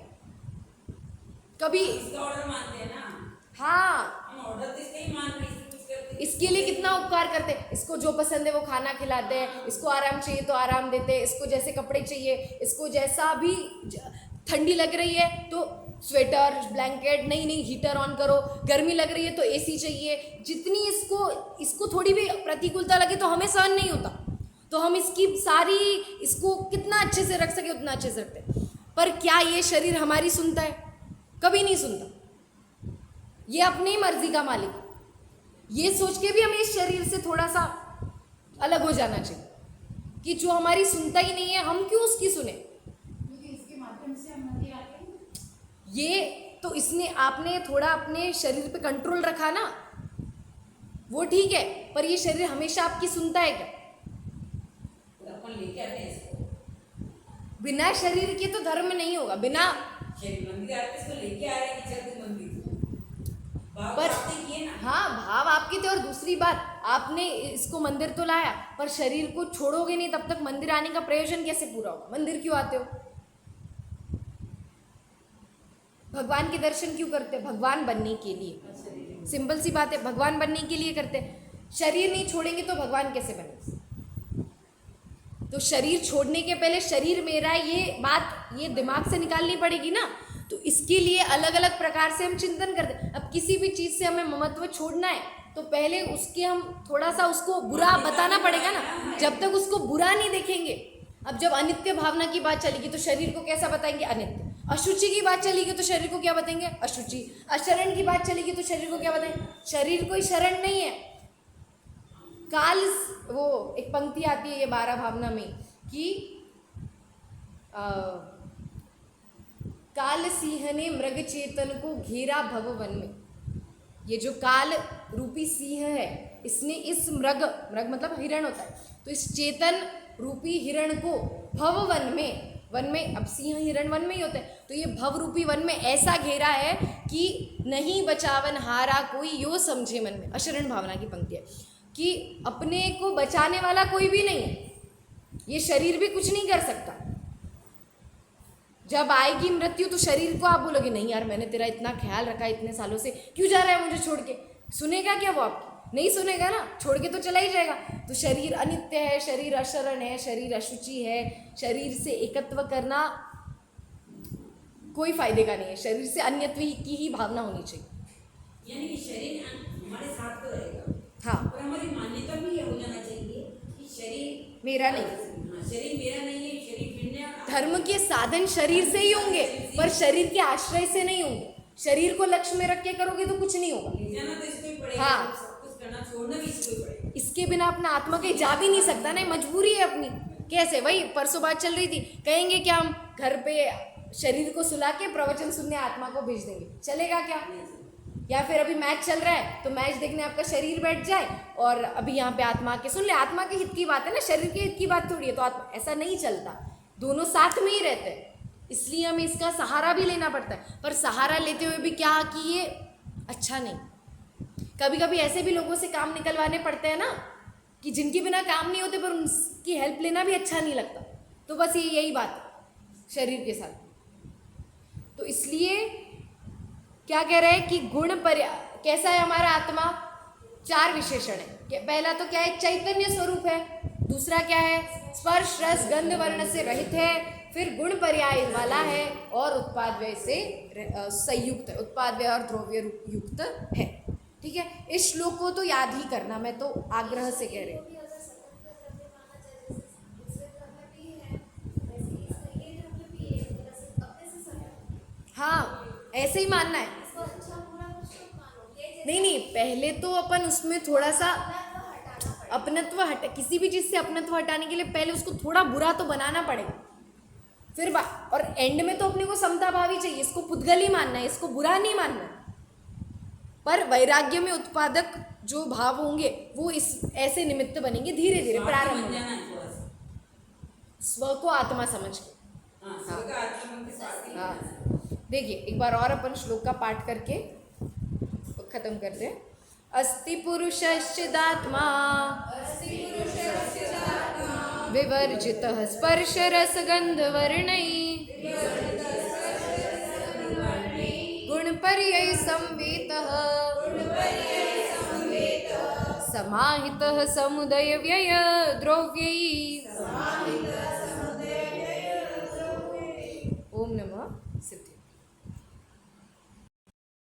कभी इसका ऑर्डर मानते हैं ना, हाँ, हम ऑर्डर तो इसका ही मान रहे हैं, कुछ करते हैं। इसके लिए कितना उपकार करते हैं, इसको जो पसंद है वो खाना खिलाते हैं, इसको आराम चाहिए तो आराम देते हैं, इसको जैसे कपड़े चाहिए, इसको जैसा भी ठंडी लग रही है तो स्वेटर ब्लैंकेट, नहीं हीटर ऑन करो, गर्मी लग रही है तो एसी चाहिए, जितनी इसको थोड़ी भी प्रतिकूलता लगे तो हमें सहन नहीं होता, तो हम इसको कितना अच्छे से रख सके उतना अच्छे से रखते हैं। पर क्या ये शरीर हमारी सुनता है, कभी नहीं सुनता, ये अपनी मर्जी का मालिक है। ये सोच के भी हमें इस शरीर से थोड़ा सा अलग हो जाना चाहिए कि जो हमारी सुनता ही नहीं है, हम क्यों उसकी सुने। इसके माध्यम से हम मंदिर आते हैं, ये तो आपने थोड़ा अपने शरीर पे कंट्रोल रखा ना, वो ठीक है, पर ये शरीर हमेशा आपकी सुनता है क्या? तो अपन लेके आते हैं इसको। बिना शरीर के तो धर्म नहीं होगा। बिना शरीर मंदिर आते इसको लेके आ रहे हैं कि चल तू मंदिर। भाव पर आपने किए ना। हाँ, भाव आपके थे। और दूसरी बात, आपने इसको मंदिर तो लाया, पर शरीर को छोड़ोगे नहीं तब तक मंदिर आने का प्रयोजन कैसे पूरा होगा? मंदिर क्यों आते हो? भगवान के दर्शन क्यों करते हो? भगवान बनने के लिए। सिंपल सी बात है, भगवान बनने के लिए करते हैं। शरीर नहीं छोड़ेंगे तो भगवान कैसे बने? तो शरीर छोड़ने के पहले शरीर मेरा ये बात ये दिमाग से निकालनी पड़ेगी ना। तो इसके लिए अलग अलग प्रकार से हम चिंतन करते हैं। अब किसी भी चीज़ से हमें ममत्व छोड़ना है तो पहले उसके हम थोड़ा सा उसको बुरा बताना पड़ेगा ना। जब तक उसको बुरा नहीं देखेंगे, अब जब अनित्य भावना की बात चलेगी तो शरीर को कैसा बताएंगे? अनित्य। अशुचि की बात चलेगी तो शरीर को क्या बताएंगे? अशुचि। अशरण की बात चलेगी तो शरीर को क्या बताएंगे? शरीर कोई शरण नहीं है। काल, वो एक पंक्ति आती है ये 12 भावना में कि काल सिंह ने मृग चेतन को घेरा भववन में। ये जो काल रूपी सिंह है, इसने इस मृग मतलब हिरण होता है, तो इस चेतन रूपी हिरण को भववन में, वन में, अब सिंह हिरण वन में ही होते हैं, तो ये भव रूपी वन में ऐसा घेरा है कि नहीं बचावन हारा कोई यो समझे मन में। अशरण भावना की पंक्ति है कि अपने को बचाने वाला कोई भी नहीं है। ये शरीर भी कुछ नहीं कर सकता। जब आएगी मृत्यु तो शरीर को आप बोलोगे नहीं यार, मैंने तेरा इतना ख्याल रखा इतने सालों से, क्यों जा रहा है मुझे छोड़ के? सुनेगा क्या वो आपकी? नहीं सुनेगा ना, छोड़ के तो चला ही जाएगा। तो शरीर अनित्य है, शरीर अशरण है, शरीर अशुचि है। शरीर से एकत्व करना कोई फायदे का नहीं है। शरीर से अन्यत्व की ही भावना होनी चाहिए। यानी कि शरीर हमारे साथ तो रहेगा, हाँ, और हमारी मान्यता भी ये हो जाना चाहिए कि शरीर मेरा नहीं। शरीर मेरा नहीं है, शरीर भिन्न है। धर्म के साधन शरीर से ही होंगे, पर शरीर के आश्रय से नहीं होंगे। शरीर को लक्ष्य में रख के करोगे तो कुछ नहीं होगा। ले जाना तो इसको ही पड़ेगा, हाँ। सब कुछ करना, छोड़ना भी इसको ही पड़ेगा। इसके बिना अपना आत्मा कहीं जा भी नहीं सकता ना, मजबूरी है अपनी। कैसे? वही परसों बात चल रही थी, कहेंगे कि हम घर पे शरीर को सुला के प्रवचन सुनने आत्मा को भेज देंगे, चलेगा क्या? या फिर अभी मैच चल रहा है तो मैच देखने आपका शरीर बैठ जाए और अभी यहाँ पे आत्मा के सुन ले। आत्मा के हित की बात है ना, शरीर के हित की बात थोड़ी है। तो आत्मा ऐसा नहीं चलता, दोनों साथ में ही रहते हैं। इसलिए हमें इसका सहारा भी लेना पड़ता है। पर सहारा लेते हुए भी क्या कि ये अच्छा नहीं। कभी कभी ऐसे भी लोगों से काम निकलवाने पड़ते हैं ना कि जिनके बिना काम नहीं होते, पर उनकी हेल्प लेना भी अच्छा नहीं लगता। तो बस ये यही बात है शरीर के साथ। तो इसलिए क्या कह रहे हैं कि गुण कैसा है हमारा आत्मा? 4 विशेषण है। पहला तो क्या है? चैतन्य स्वरूप है। दूसरा क्या है? स्पर्श रस गंध वर्ण से रहित है। फिर गुण पर्याय वाला है और उत्पाद व्यय से संयुक्त है, उत्पाद व्यय और द्रव्य युक्त है। ठीक है, इस श्लोक को तो याद ही करना, मैं तो आग्रह से कह रही हूँ। हाँ, ऐसे ही मानना है। नहीं, पहले तो अपन उसमें थोड़ा सा अपनत्व किसी भी चीज़ से अपनत्व हटाने के लिए पहले उसको थोड़ा बुरा तो बनाना पड़ेगा। फिर और एंड में तो अपने को समता भाव ही चाहिए। इसको पुद्गल ही मानना है, इसको बुरा नहीं मानना है। पर वैराग्य में उत्पादक जो भाव होंगे वो इस ऐसे निमित्त बनेंगे, धीरे धीरे प्रारंभ होगा। स्व को आत्मा समझ के। हाँ, देखिए एक बार और अपन श्लोक का पाठ करके खत्म करते हैं। अस्ति पुरुषश्चिदात्मा विवर्जितः स्पर्श रस गंध वर्णैः गुणपर्यय संवेतः समाहितः समुदय व्यय द्रव्यैः। ओम नमः